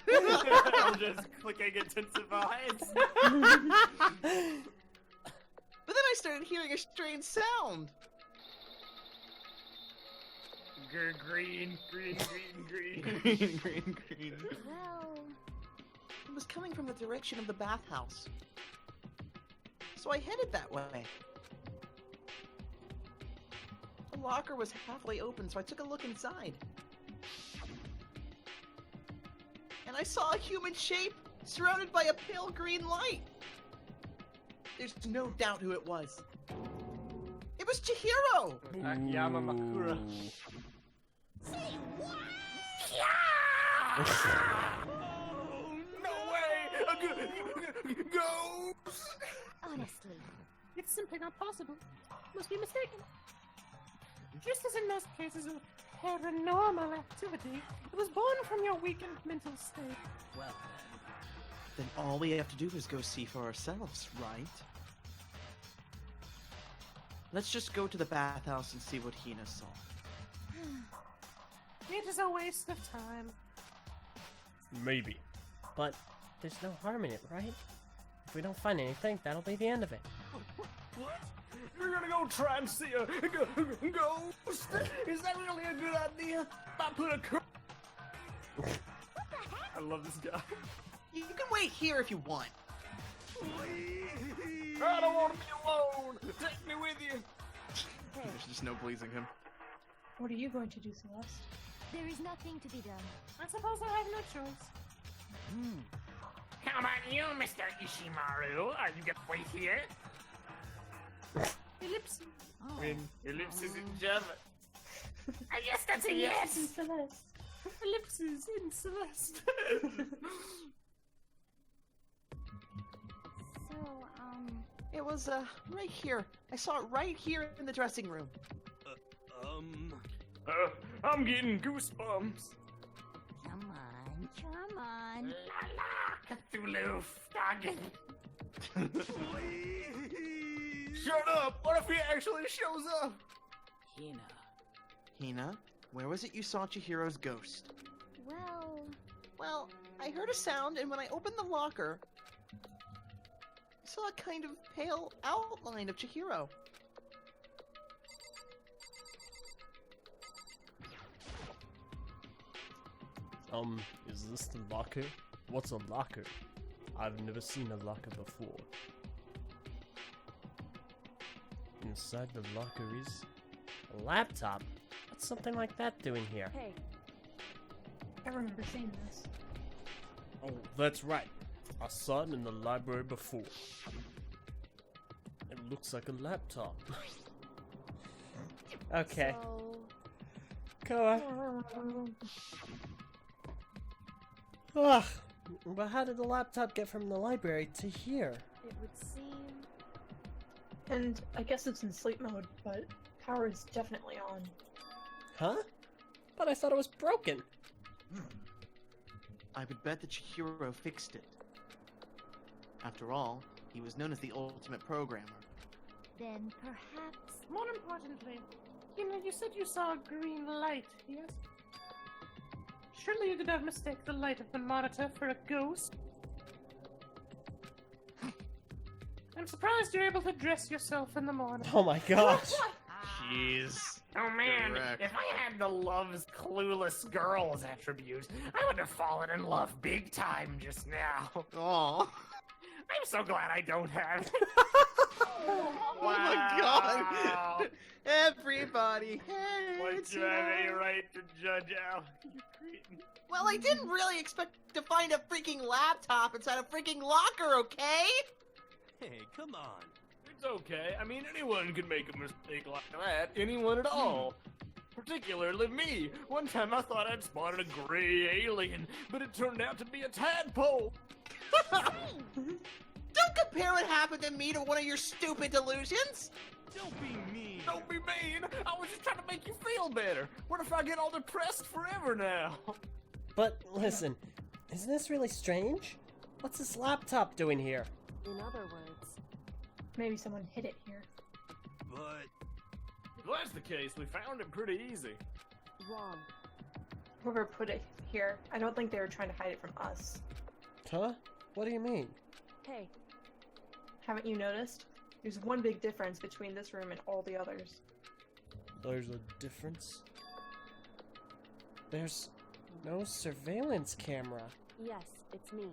LJ just clicking intensifies. But then I started hearing a strange sound. Green. Green. Well, It was coming from the direction of the bathhouse. So I headed that way. The locker was halfway open, so I took a look inside. And I saw a human shape surrounded by a pale green light. There's no doubt who it was. It was Chihiro! Akiyama Makura. say what? Oh, no way! Ghost! Honestly, It's simply not possible. Must be mistaken. Just as in most cases of paranormal activity, it was born from your weakened mental state. Well Then all we have to do is go see for ourselves, right? Let's just go to the bathhouse and see what Hina saw. It is a waste of time. Maybe. But there's no harm in it, right? If we don't find anything, that'll be the end of it. What? You're gonna go try and see a ghost? Is that really a good idea? I put a I love this guy. You can wait here if you want. I don't want to be alone. Take me with you. There's just no pleasing him. What are you going to do, Celeste? there is nothing to be done. I suppose I have no choice. How about you, Mr. Ishimaru? Are you gonna wait here? Ellipses. Oh. Ellipses in German. I guess that's a yes. And Celeste. Ellipses in Celeste. So, It was, right here. I saw it right here in the dressing room. I'm getting goosebumps. come on. La la, Cthulhu, Fagin. Shut up! What if he actually shows up? Hina. Hina, where was it you saw Chihiro's ghost? Well, I heard a sound, and when I opened the locker, I saw a kind of pale outline of Chihiro. Is this the locker? What's a locker? I've never seen a locker before. Inside the locker is a laptop. What's something like that doing here? Hey. I remember seeing this. Oh, that's right. I saw it in the library before. It looks like a laptop. Okay. so, Go on. Ugh. But how did the laptop get from the library to here? it would seem... And I guess it's in sleep mode, but power is definitely on. Huh? But I thought it was broken. I would bet that Chihiro fixed it. After all, he was known as the ultimate programmer. Then perhaps... More importantly, you said you saw a green light, yes? Surely you did not mistake the light of the monitor for a ghost? I'm surprised you're able to dress yourself in the morning. Oh my gosh. Jeez. Oh man, Correct. if I had the love's clueless girls attribute, I would have fallen in love big time just now. Oh, I'm so glad I don't have it. oh my god! Everybody What hates you have it. any right to judge Al? You cretin. Well, I didn't really expect to find a freaking laptop inside a freaking locker, okay? Hey, come on. It's okay. I mean, anyone can make a mistake like that. Anyone at all. Particularly me. One time I thought I'd spotted a gray alien, but it turned out to be a tadpole. Don't compare what happened to me to one of your stupid delusions. Don't be mean. Don't be mean. I was just trying to make you feel better. What if I get all depressed forever now? But listen, isn't this really strange? What's this laptop doing here? In other words... Maybe someone hid it here. But If that's the case, we found it pretty easy. Wrong. Whoever put it here, I don't think they were trying to hide it from us. Huh? What do you mean? Hey, Haven't you noticed? There's one big difference between this room and all the others. There's a difference? There's no surveillance camera. yes, it's me.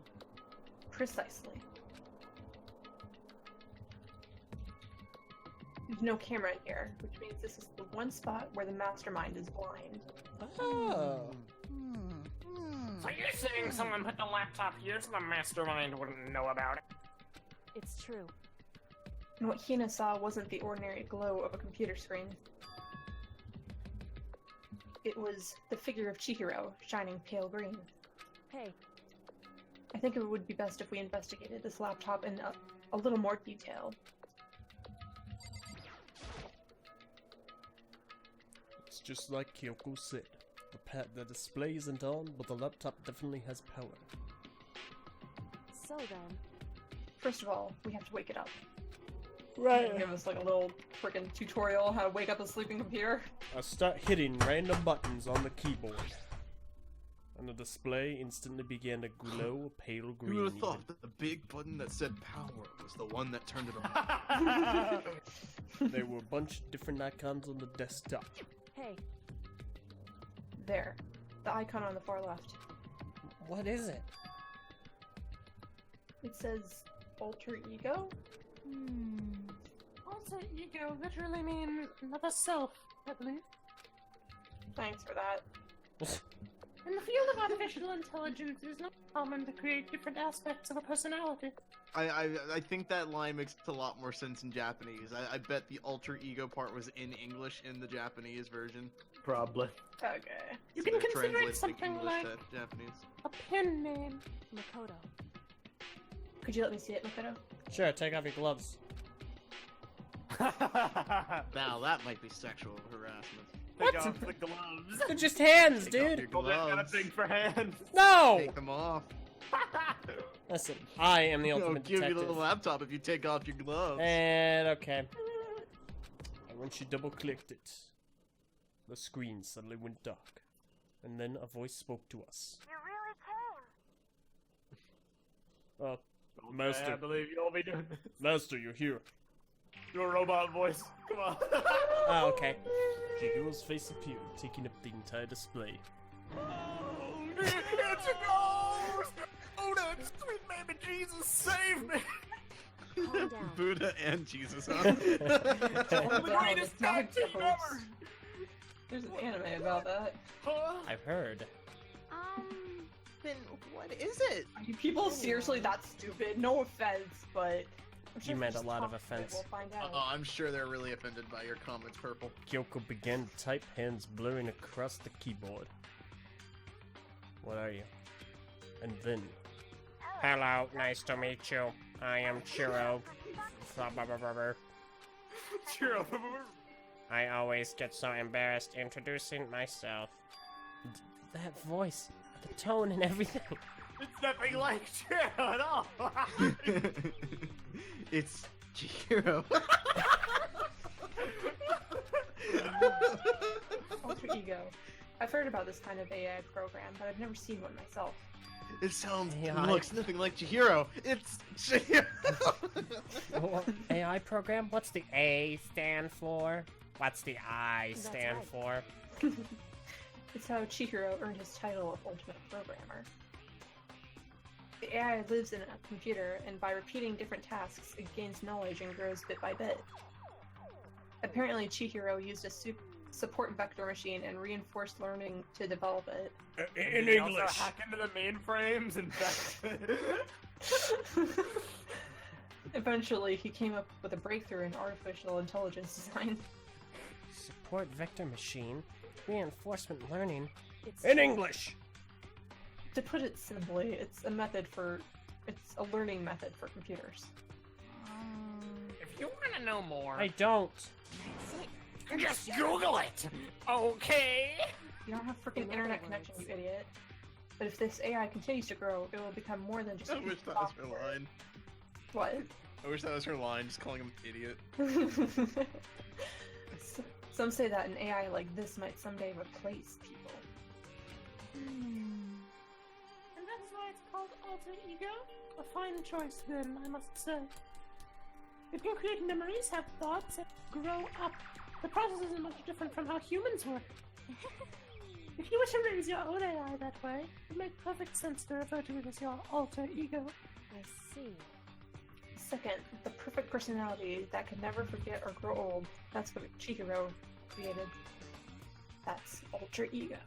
Precisely. There's no camera in here, which means this is the one spot where the mastermind is blind. Oh. So you're saying someone put the laptop here so the mastermind wouldn't know about it? It's true. And what Hina saw wasn't the ordinary glow of a computer screen. It was the figure of Chihiro, shining pale green. Hey, I think it would be best if we investigated this laptop in a little more detail. It's just like Kyoko said. The display isn't on, but the laptop definitely has power. so then, First of all, we have to wake it up. Right. Give us like a little freaking tutorial on how to wake up a sleeping computer. I start hitting random buttons on the keyboard. And the display instantly began to glow a pale green. You would have even. thought that the big button that said power was the one that turned it on. There were a bunch of different icons on the desktop. hey, There. The icon on the far left. What is it? It says alter ego? Alter ego literally means another self, I believe. Thanks for that. In the field of artificial intelligence, it is not common to create different aspects of a personality. I think that line makes a lot more sense in Japanese. I bet the alter ego part was in English in the Japanese version. Probably. Okay. You So can they're consider it translating something English like to Japanese. a pen name. Makoto. Could you let me see it, Makoto? Sure, take off your gloves. Now that might be sexual harassment. Take off the gloves. They're just hands, Take off dude. your Well, that kind of gloves. thing for hands. No! Take them off. Listen, I am the I'll ultimate give you the detective. laptop if you take off your gloves. And okay. And when she double clicked it, the screen suddenly went dark. And then a voice spoke to us. You really came. Okay, Master. I believe you'll be doing this. Master, you're here. Do a robot voice. Come on. Oh, okay. Jigiro's face appeared, taking up the entire display. Oh, it's a ghost! Oh, no, sweet baby Jesus, save me! Calm down. Buddha and Jesus, huh? The Down, greatest it's not a tag team ghost. ever! There's an anime about that. Huh? I've heard. Then what is it? Are you people seriously that stupid? No offense, but I'm sure You if meant we a just lot of talk about it, offense. We'll find out. I'm sure they're really offended by your comments, Purple. Kyoko began to type, hands blurring across the keyboard. What are you? And then... Hello, nice to meet you. I am Chiro. Cheer up. I always get so embarrassed introducing myself. That voice, the tone and everything. It's nothing like Cheer at all. It's Chihiro. Alter ego. I've heard about this kind of AI program, but I've never seen one myself. It sounds Yeah, and looks nothing like Chihiro. It's Chihiro. AI program? What's the A stand for? What's the I That's stand right. for? It's how Chihiro earned his title of Ultimate Programmer. The AI lives in a computer, and by repeating different tasks, it gains knowledge and grows bit by bit. Apparently, Chihiro used a support vector machine and reinforced learning to develop it. In English. Also hack into the mainframes and Eventually, he came up with a breakthrough in artificial intelligence design. Support vector machine, reinforcement learning. It's In English! To put it simply, it's a learning method for computers. If you want to know more, I don't. just Google it. Okay. You don't have freaking In internet other connection, you words. idiot. But if this AI continues to grow, it will become more than just a I piece wish of that was her software. line. What? I wish that was her line, just calling him idiot. Some say that an AI like this might someday replace people. And that's why it's called alter alter ego? A fine choice, then, I must say. It can create memories, have thoughts, and grow up. The process isn't much different from how humans work. If you wish to raise your own AI that way, it makes perfect sense to refer to it as your alter ego. I see. Second, the perfect personality that can never forget or grow old. That's what Chihiro created. That's alter ego.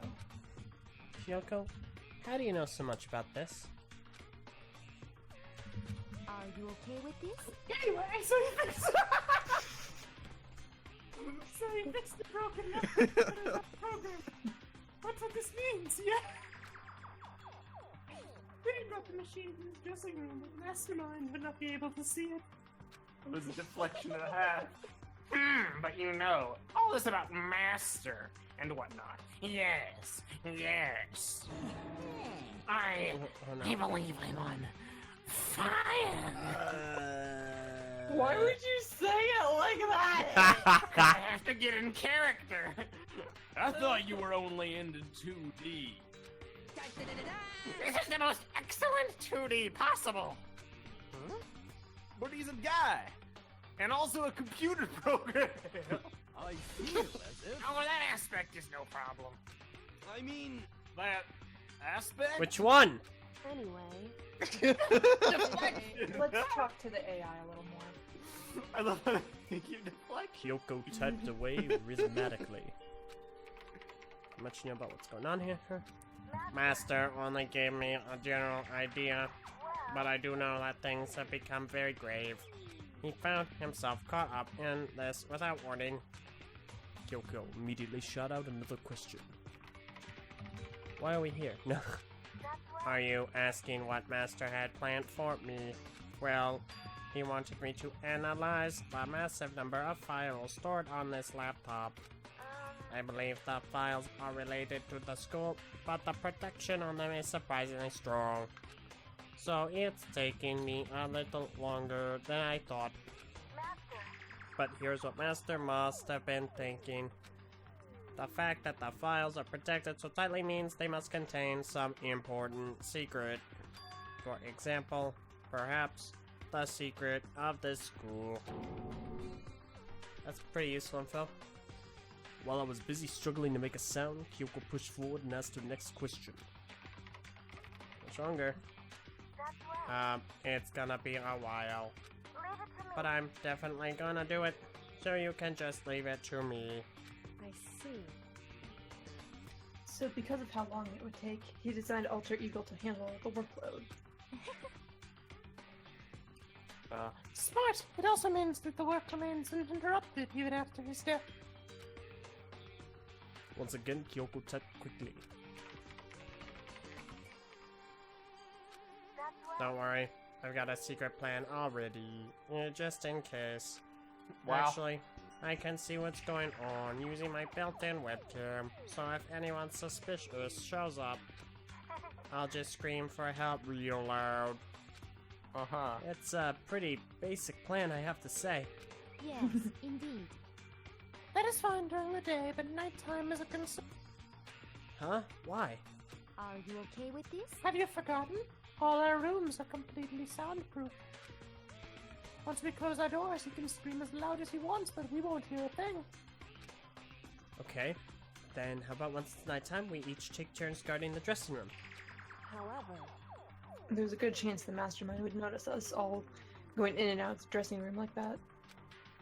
Kyoko, how do you know so much about this? Are you okay with this? Anyway, so you fixed the broken program. What's what this means, yeah? They brought the machine to his dressing room, but Mastermind would not be able to see it. It was a deflection and a half. But you know, all this about master and whatnot. Yes, yes. I believe I'm on fire. Why would you say it like that? I have to get in character. I thought you were only into 2D. This is the most excellent 2D possible. But he's a guy. And also a computer program. I feel as if. Oh, that aspect is no problem. I mean, That aspect? Which one? Anyway, Let's talk to the AI a little more. I love how you deflect. Kyoko typed away rhythmically. How much you know about what's going on here? Huh? Master only gave me a general idea, but I do know that things have become very grave. He found himself caught up in this without warning. Kyoko immediately shot out another question. Why are we here? No. Are you asking what Master had planned for me? Well, he wanted me to analyze the massive number of files stored on this laptop. I believe the files are related to the school, but the protection on them is surprisingly strong. So it's taking me a little longer than I thought. But here's what Master must have been thinking. The fact that the files are protected so tightly means they must contain some important secret. For example, perhaps the secret of this school. That's pretty useful info. While I was busy struggling to make a sound, Kyoko pushed forward and asked her next question. Much longer. It's gonna be a while. But I'm definitely gonna do it, so you can just leave it to me. I see. So because of how long it would take, he designed Alter Ego to handle the workload. Smart. It also means that the work remains uninterrupted even after his death. Once again, Kyoko typed quickly. Don't worry, I've got a secret plan already, just in case. Wow. Actually, I can see what's going on using my built-in webcam, so if anyone suspicious shows up, I'll just scream for help real loud. Uh-huh. It's a pretty basic plan, I have to say. Yes, indeed. That is fine during the day, but nighttime is a concern. Huh? Why? Are you okay with this? Have you forgotten? All our rooms are completely soundproof. Once we close our doors, he can scream as loud as he wants, but we won't hear a thing. Okay, then how about once it's nighttime, we each take turns guarding the dressing room? However, There's a good chance the Mastermind would notice us all going in and out of the dressing room like that.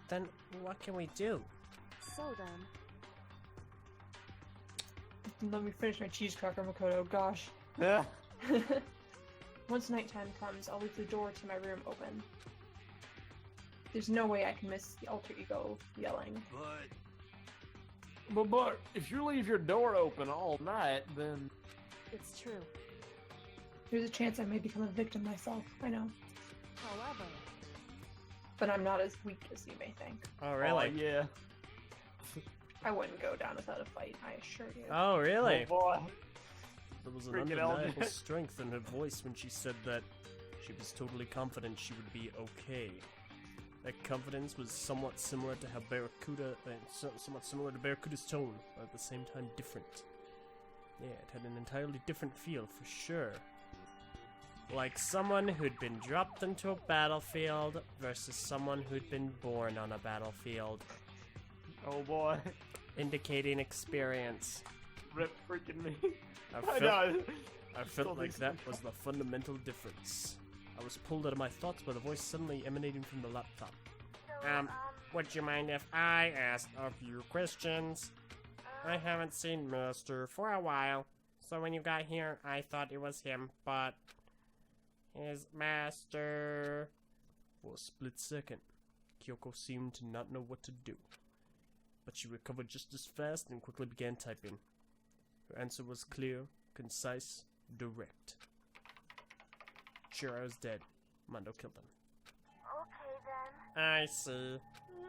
Then what can we do? so then, Let me finish my cheese cracker, Makoto. Gosh. Yeah. Once nighttime comes, I'll leave the door to my room open. There's no way I can miss the Alter Ego yelling. But if you leave your door open all night, then it's true. There's a chance I may become a victim myself, I know. However, But I'm not as weak as you may think. Oh, really? Oh, yeah. I wouldn't go down without a fight, I assure you. Oh, really? Oh, boy. There was an Freaking undeniable Elvis. strength in her voice when she said that she was totally confident she would be okay. That confidence was somewhat similar to how somewhat similar to Barracuda's tone, but at the same time different. Yeah, it had an entirely different feel for sure. Like someone who'd been dropped into a battlefield versus someone who'd been born on a battlefield. Oh boy. Indicating experience. Rip freaking me. I I know. felt like that was the fundamental difference. I was pulled out of my thoughts by the voice suddenly emanating from the laptop. Would you mind if I asked a few questions? I haven't seen Master for a while, so when you got here, I thought it was him, but... his master... For a split second, Kyoko seemed to not know what to do. But she recovered just as fast and quickly began typing. Her answer was clear, concise, direct. Chihiro's dead. Mondo killed him. Okay then. I see.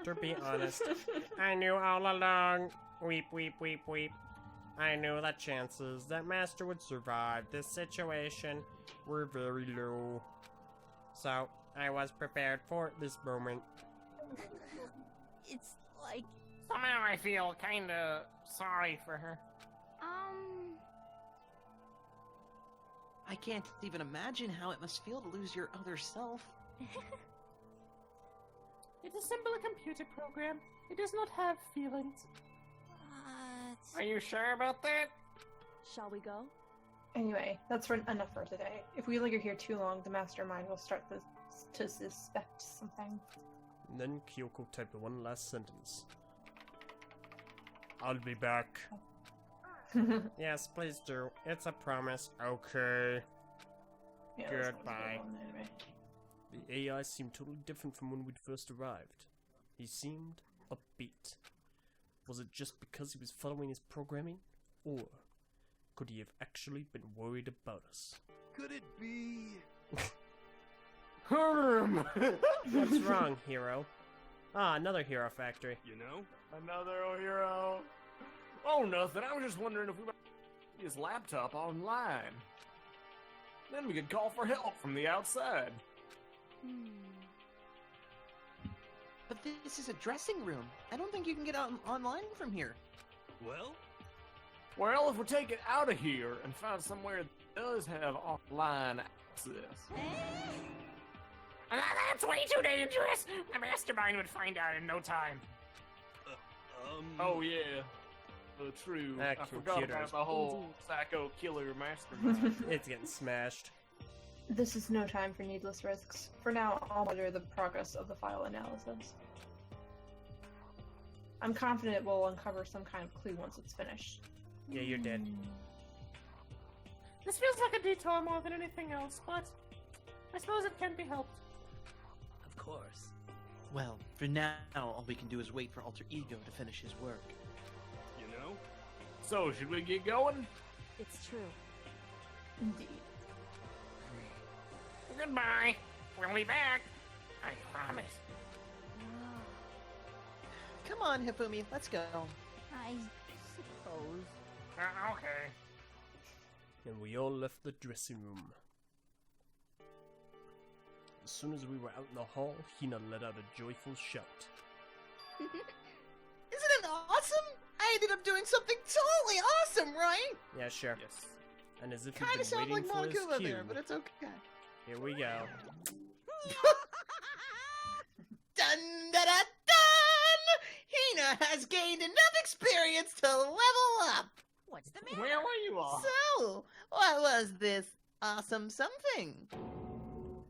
To be honest, I knew all along. Weep, weep, weep, weep. I knew the chances that Master would survive this situation were very low. So, I was prepared for this moment. It's like, Somehow I feel kinda sorry for her. I can't even imagine how it must feel to lose your other self. It is simply a computer program. It does not have feelings. Are you sure about that? Shall we go? Anyway, that's enough for today. If we linger here too long, the mastermind will start to suspect something. And then Kyoko typed one last sentence. I'll be back. Yes, please do. It's a promise. Okay. Yeah, this one's Goodbye. going on anyway. The AI seemed totally different from when we'd first arrived. He seemed upbeat. Was it just because he was following his programming? Or could he have actually been worried about us? Could it be? What's wrong, hero? Ah, another hero factory. You know? Another hero. Oh, nothing. I was just wondering if we might use his laptop online. Then we could call for help from the outside. But this is a dressing room. I don't think you can get online from here. Well, if we take it out of here and find somewhere that does have offline access. That's way too dangerous! The mastermind would find out in no time. Oh yeah, true. That I forgot computer about is- the whole psycho killer mastermind. It's getting smashed. This is no time for needless risks. For now, I'll monitor the progress of the file analysis. I'm confident we'll uncover some kind of clue once it's finished. Yeah, you're dead. This feels like a detour more than anything else, but I suppose it can be helped. Of course. Well, for now, all we can do is wait for Alter Ego to finish his work. You know? So, should we get going? It's true. Indeed. Goodbye. We'll be back. I promise. Come on, Hifumi, let's go. I suppose. Okay. And we all left the dressing room. As soon as we were out in the hall, Hina let out a joyful shout. Isn't it awesome? I ended up doing something totally awesome, right? Yeah, sure. Yes. And as if Kind he'd of been sounds waiting like for his monokuma cue, there, but it's okay. here we go. Dun da da dun! Hina has gained enough experience to level up. What's the Where were you all? So, what was this awesome something?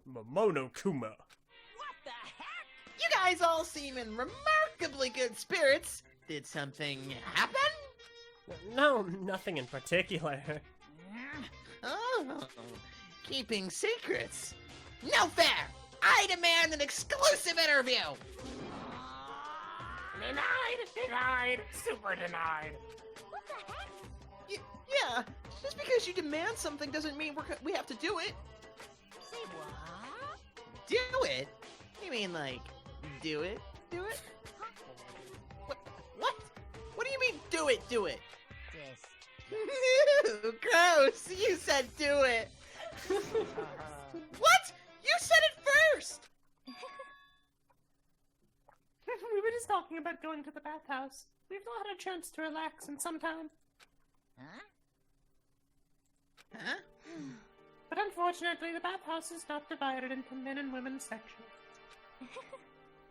Monokuma. What the heck? You guys all seem in remarkably good spirits. Did something happen? No, nothing in particular. Oh, keeping secrets. No fair! I demand an exclusive interview! Denied. Super denied. What the heck? Yeah, just because you demand something doesn't mean we have to do it. Say what? Do it? You mean like, do it? Do it? What? What do you mean, do it, do it? This. Ew, gross! You said do it! What? You said it first! We were just talking about going to the bathhouse. We've not had a chance to relax in some time. Huh? Huh? But unfortunately, Unfortunately, the bathhouse is not divided into men and women's sections.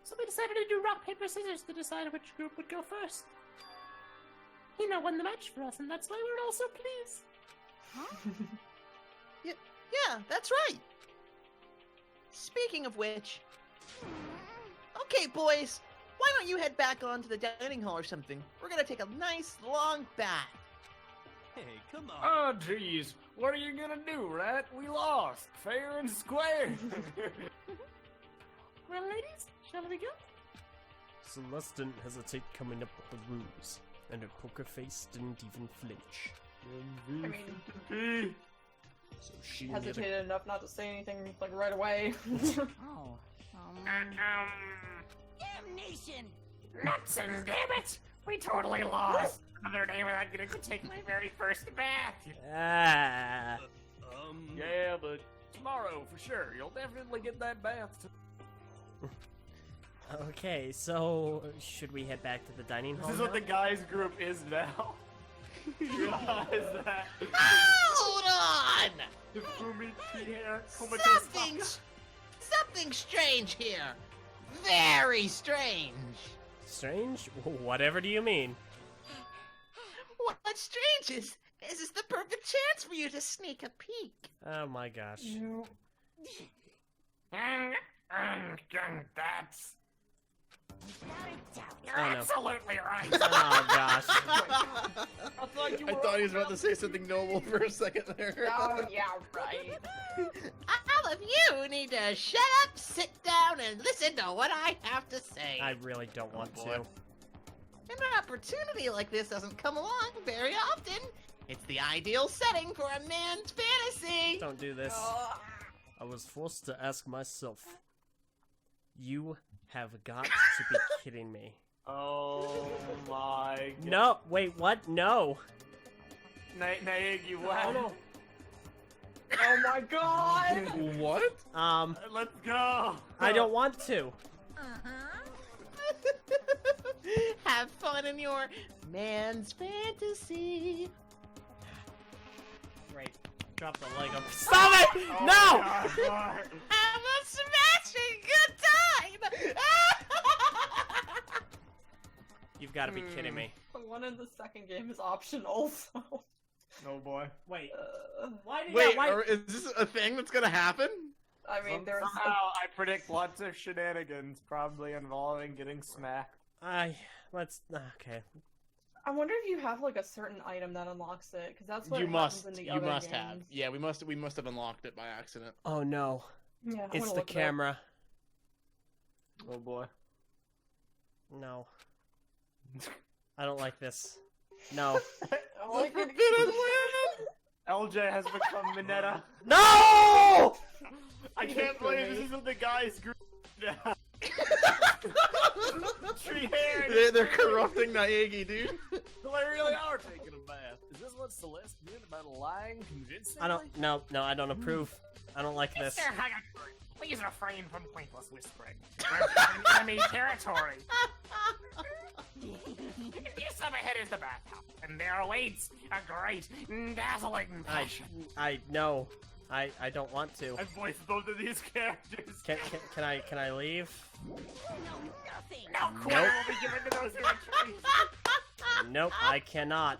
So we decided to do rock, paper, scissors to decide which group would go first. Hina won the match for us, and that's why we're all so pleased. Yeah, that's right. Speaking of which, okay, boys, why don't you head back onto the dining hall or something? We're gonna take a nice long bath. Hey, come on. Oh, jeez. What are you gonna do, Rat? We lost. Fair and square. Well, ladies, shall we go? Celeste didn't hesitate coming up with the ruse, and her poker face didn't even flinch. I mean, So she hesitated enough not to say anything like right away. Oh. Damnation! Nuts and damn it! We totally lost! Another day without getting to take my very first bath! Ah. Yeah, but tomorrow, for sure. You'll definitely get that bath. Okay, so should we head back to the dining hall? This is what the guys group is now. You realize that? Hold on! The Fumi tea hair, comatose. Something strange here. Very strange. Strange? Whatever do you mean? What's strange is this is the perfect chance for you to sneak a peek. Oh my gosh. That's... You're Oh, no. absolutely right! Oh gosh. I thought he was about to say something noble for a second there. Oh, yeah, right. All of you need to shut up, sit down, and listen to what I have to say. I really don't want to. An opportunity like this doesn't come along very often. It's the ideal setting for a man's fantasy. Don't do this. I was forced to ask myself. You have got to be kidding me. Oh my god. No, wait, what? No. Naegi, what? no. Oh my god! What? Let's go. I don't want to. Have fun in your man's fantasy. Great. Drop the Lego. Stop it! Oh No! my God. Have a smashing good time! You've got to be kidding me. The one in the second game is optional, so... Oh boy. Wait. Why did Wait, why? is this a thing that's gonna happen? I mean, there's... Somehow I predict lots of shenanigans, probably involving getting smacked. Okay. I wonder if you have, like, a certain item that unlocks it, because that's what You happens must. in the You other must games. have. Yeah, we must have unlocked it by accident. Oh no. Yeah, I It's wanna the look it up. camera. Oh boy. No. I don't like this. No. I like it. LJ has become Minetta. No! I can't believe this is what the guys group now. Tree hair. They're corrupting Naegi, dude. So they really are taking a bath. Is this what Celeste did about lying convincingly? I don't. No, I don't approve. I don't like this. Mr. Huggerford, please refrain from pointless whispering. We're in enemy territory. Just up ahead is the bathhouse, and there awaits a great, dazzling passion. I don't want to. I've voiced both of these characters. Can I leave? No, nothing. No quarter will be given to those who retreat. Nope, I cannot.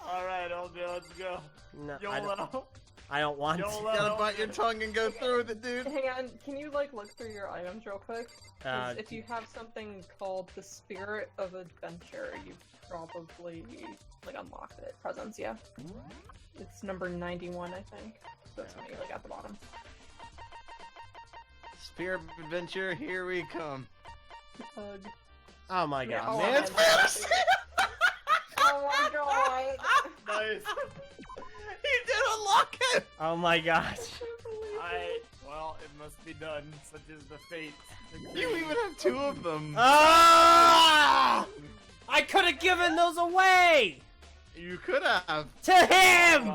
Alright, LJ, let's go. No, YOLO. I don't want to. YOLO. Gotta bite your tongue and go through with it, dude. Hang on, can you, like, look through your items real quick? 'Cause if you have something called the Spirit of Adventure, you probably, like, unlocked it. Presents, yeah. It's number 91, I think. So it's me, like, at the bottom. Spirit of Adventure, here we come. Ugh. Oh my Yeah, god. oh, Man's I- fantasy! Oh my god! Nice. He did unlock it! Oh my gosh. Alright, well, it must be done. Such is the fate. You even have two of them. Ah! I could have given those away You could have. to him.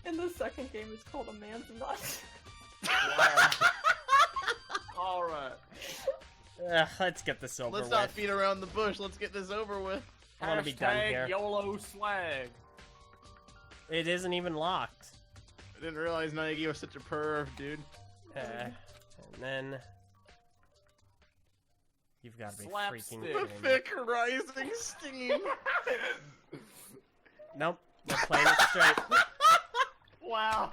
In the second game, it's called A Man's Nut. Alright. Let's get this over Let's with. not beat around the bush. Let's get this over with. I want to be done Hashtag here. YOLO swag. It isn't even locked. I didn't realize Naegi was such a perv, dude. And then you've got to be freaking Slapstick. kidding me. The thick rising steam. Nope, we're playing it straight. Wow.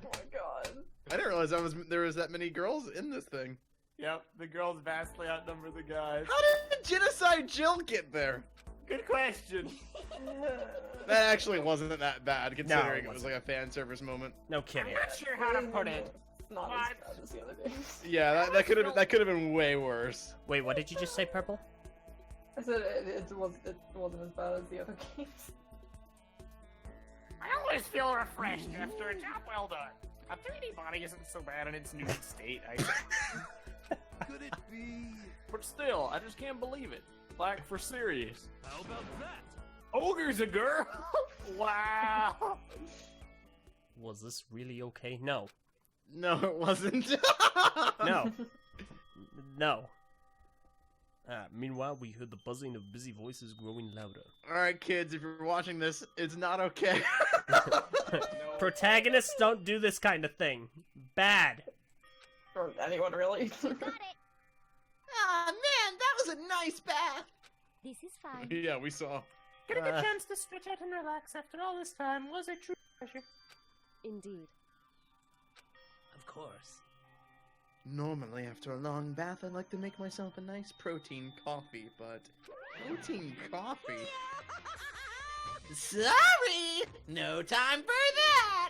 Oh my god. I didn't realize there was that many girls in this thing. Yep, the girls vastly outnumber the guys. How did Genocide Jill get there? Good question. That actually wasn't that bad, considering it it was like a fan service moment. No kidding. I'm not sure how to put it. It's not as bad as the other games. Yeah, that could have been way worse. Wait, what did you just say, Purple? I said it wasn't as bad as the other games. I always feel refreshed after a job well done. A 3D body isn't so bad in its new state, I Could it be? But still, I just can't believe it. Like, for serious. How about that? Ogre's a girl? Wow. Was this really okay? No. No, it wasn't. No. No. Meanwhile, we heard the buzzing of busy voices growing louder. Alright, kids, if you're watching this, it's not okay. Protagonists don't do this kind of thing. Bad. Or anyone really. Got it. Ah, man, that was a nice bath. This is fine. Yeah, we saw. Getting a chance to stretch out and relax after all this time was a true pleasure. Indeed. Of course. Normally, after a long bath, I'd like to make myself a nice protein coffee, but... Protein coffee? Sorry, no time for that.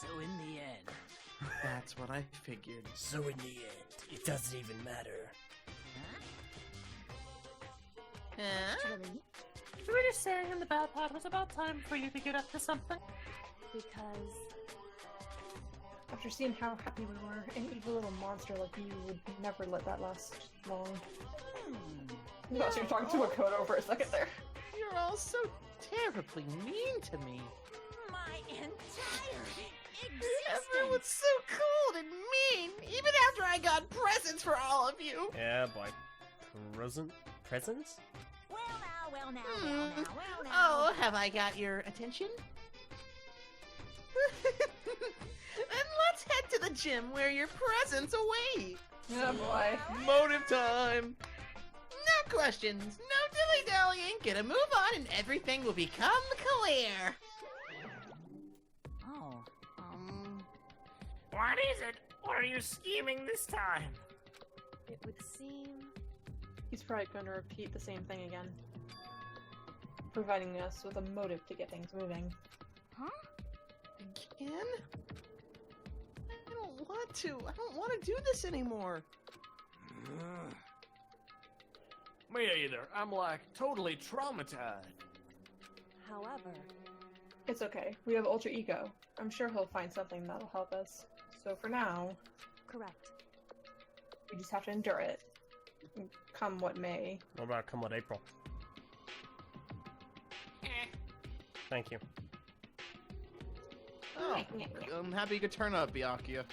So in the end. That's what I figured. So in the end, it doesn't even matter. Huh? Actually, You were just saying in the bad part it was about time for you to get up to something. because After seeing how happy we were, an evil little monster like you would never let that last long. I thought you were talking to Makoto for a second there. You're all so terribly mean to me. my entire Everyone's existence. so cold and mean, even after I got presents for all of you. Yeah, boy. Presents? Well now, well now, Hmm. well now, well now. Oh, have I got your attention? Then let's head to the gym where your presents await. Oh boy. Motive time! No questions, no dilly-dallying, get a move on and everything will become clear. Oh, What is it? What are you scheming this time? it would seem. He's probably going to repeat the same thing again. Providing us with a motive to get things moving. Huh? Again? I don't want to. I don't want to do this anymore. Me either. I'm like totally traumatized. However, It's okay. We have Ultra Ego. I'm sure he'll find something that'll help us. So for now, correct. we just have to endure it. Come what may. What about come what April? Thank you. Oh, I'm happy you could turn up, Byakuya.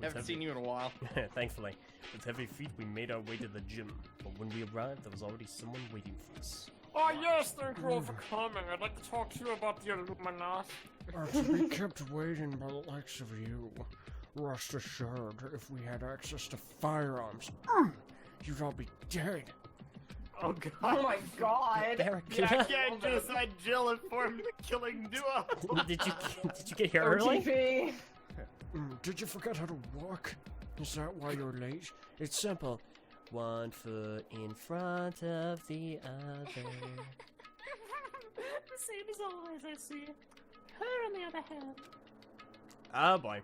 Haven't heavy. seen you in a while. Thankfully. With heavy feet, we made our way to the gym. But when we arrived, there was already someone waiting for us. Oh yes, thank you all for coming. I'd like to talk to you about the Illuminati. To be kept waiting by the likes of you. Rest assured, if we had access to firearms, you'd all be dead. Oh god. Oh my god. Yeah, can't Genocide Jill and form the killing duo. did you get here early? OTP. Did you forget how to walk? Is that why you're late? It's simple. One foot in front of the other. The same as always, I see. Her, on the other hand. Oh boy.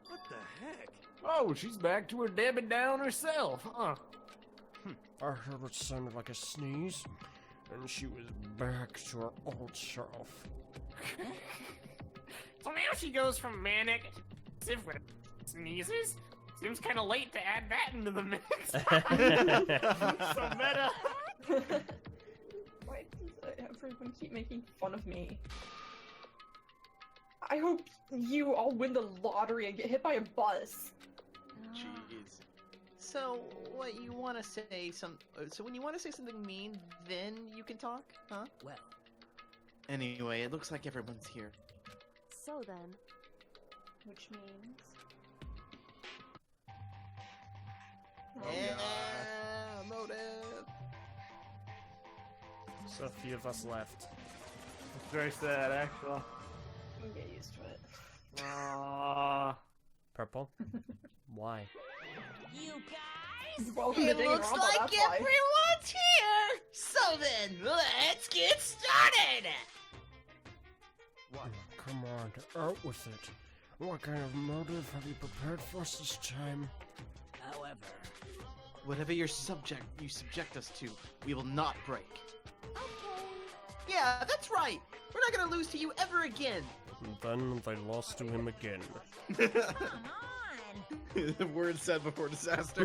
What the heck? Oh, she's back to her Debbie Downer self, huh? I heard what sounded like a sneeze, and she was back to her old self. So now she goes from manic to if with sneezes. Seems kind of late to add that into the mix. So meta. Why does everyone keep making fun of me? I hope you all win the lottery and get hit by a bus. Jeez. So, what you want to say? So when you want to say something mean, then you can talk, huh? Well, Anyway, it looks like everyone's here. So then, Which means... Yeah, motive. So a few of us left. It's very sad, actually. I'm get used to it. Purple? Why? You guys? Welcome to It looks Danganronpa, like that's why. everyone's here! So then, let's get started! Come on, out with it. What kind of motive have you prepared for us this time? However, Whatever you subject us to, we will not break. okay. Yeah, that's right. We're not gonna lose to you ever again. And then they lost to him again. Come on! The word said before disaster.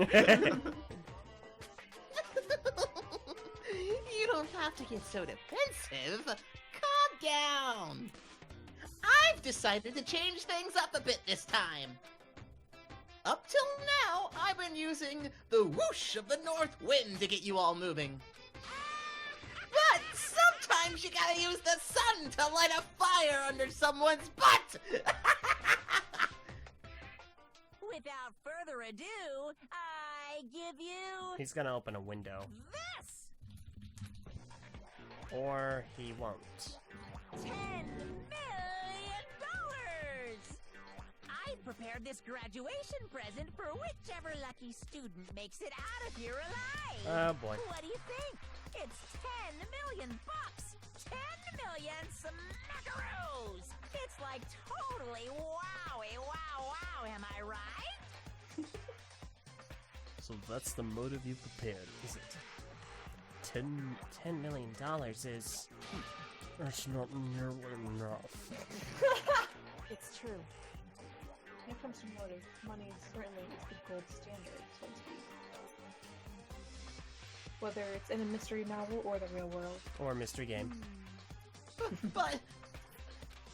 You don't have to get so defensive. Calm down. I've decided to change things up a bit this time. Up till now, I've been using the whoosh of the north wind to get you all moving. But sometimes you gotta use the sun to light a fire under someone's butt! Without further ado, I give you He's gonna open a window. this! Or he won't. $10 million! I've prepared this graduation present for whichever lucky student makes it out of here alive. Oh boy. What do you think? It's $10 million bucks. 10 million smackaroos. It's like totally wowie, wow, wow. Am I right? So that's the motive you prepared, is it? $10 million is... That's not nearly enough. It's true. When it comes to motive, money certainly is the gold standard, so to speak. Whether it's in a mystery novel or the real world. Or a mystery game. But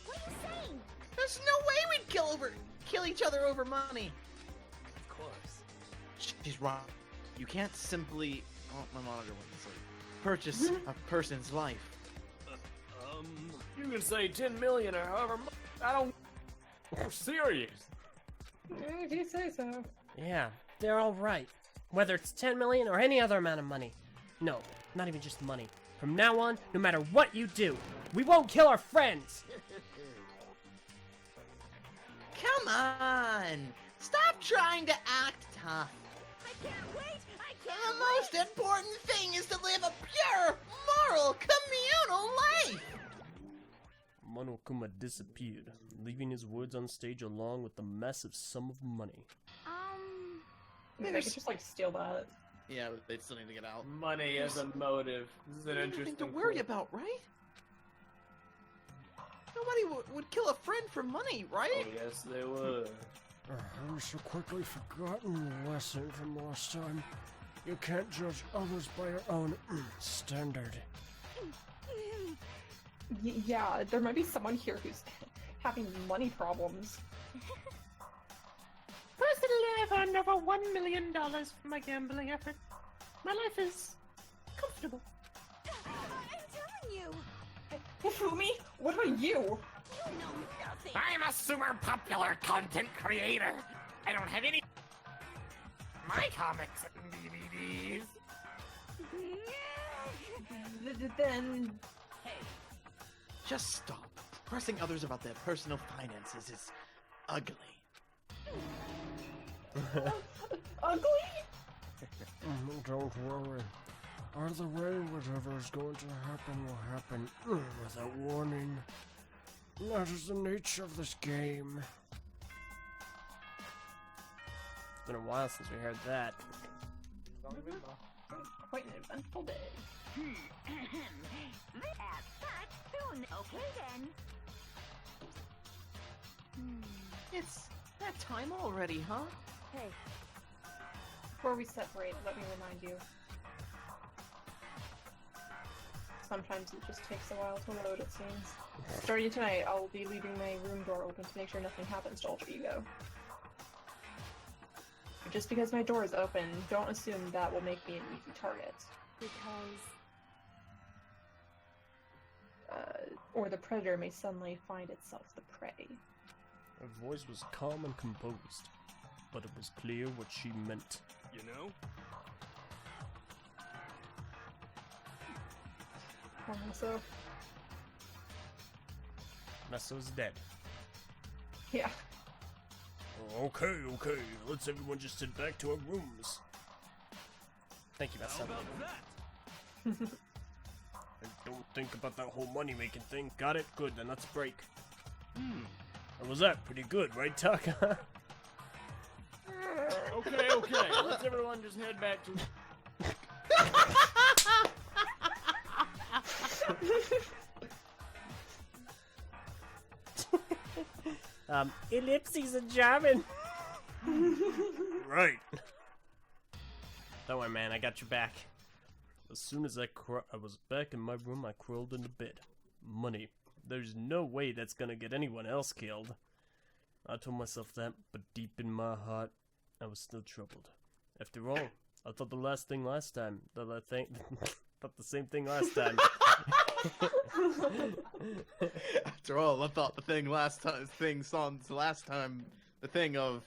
What are you saying? there's no way we'd kill each other over money. of course. She's wrong. You can't simply. Oh, my monitor went to sleep. Purchase a person's life. You can say 10 million or however much. I don't. I'm serious. If you say so. Yeah, they're all right. Whether it's 10 million or any other amount of money. No, not even just money. From now on, no matter what you do, we won't kill our friends! Come on! Stop trying to act tough. I can't wait. I The can't most important thing is to live a pure, moral, communal life! Monokuma disappeared, leaving his words on stage along with the massive sum of money. Maybe I could just like steal that. Yeah, but they still need to get out. Money as a motive. This is an Nothing interesting to worry point. about, right? Nobody would kill a friend for money, right? Oh, yes, they would. I've so quickly forgotten the lesson from last time. You can't judge others by your own standard. Yeah, there might be someone here who's having money problems. Personally, I've earned over $1 million from my gambling effort. My life is comfortable. I'm telling you. Fumi, what about you? You know nothing. I'm a super popular content creator. I don't have any. My comics and DVDs. Then Just stop. Pressing others about their personal finances is ugly. ugly? Don't worry. Either way, whatever is going to happen will happen without warning. That is the nature of this game. It's been a while since we heard that. Quite an eventful day. Okay then. It's that time already, huh? Hey, Before we separate, let me remind you. Sometimes it just takes a while to load, it seems. Starting tonight, I'll be leaving my room door open to make sure nothing happens to Alter Ego. Just because my door is open, don't assume that will make me an easy target. because or the predator may suddenly find itself the prey. Her voice was calm and composed, but it was clear what she meant. You know? So, Messo's dead. yeah. Okay, let's everyone just head back to our rooms. Thank you, Messo. And don't think about that whole money-making thing. Got it? Good, then let's break. And was that pretty good, right, Taka? Okay. Let's everyone just head back to. Ellipses in German. Right. Don't worry, man, I got your back. As soon as I was back in my room, I crawled into bed. Money. There's no way that's gonna get anyone else killed. I told myself that, but deep in my heart, I was still troubled. After all, I thought the last thing last time, thought the same thing last time. After all, I thought the thing last time, the thing of...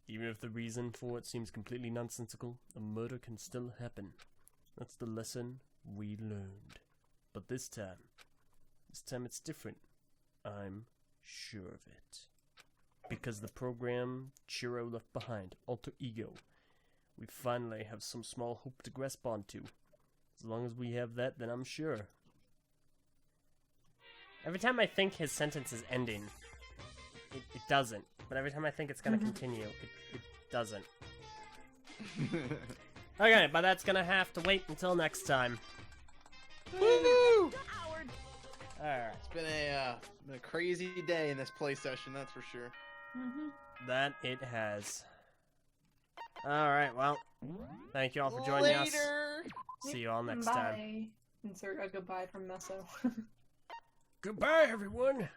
Even if the reason for it seems completely nonsensical, a murder can still happen. That's the lesson we learned. But this time it's different. I'm sure of it. Because the program Chiro left behind, Alter Ego, we finally have some small hope to grasp onto. As long as we have that, then I'm sure. Every time I think his sentence is ending, it doesn't. But every time I think it's gonna continue, it doesn't. Okay, but that's gonna have to wait until next time. Woo! Alright. It's been a crazy day in this play session, that's for sure. That it has. Alright, well, thank you all for joining us. See you all next time. Bye. Insert a goodbye from Meso. Goodbye, everyone.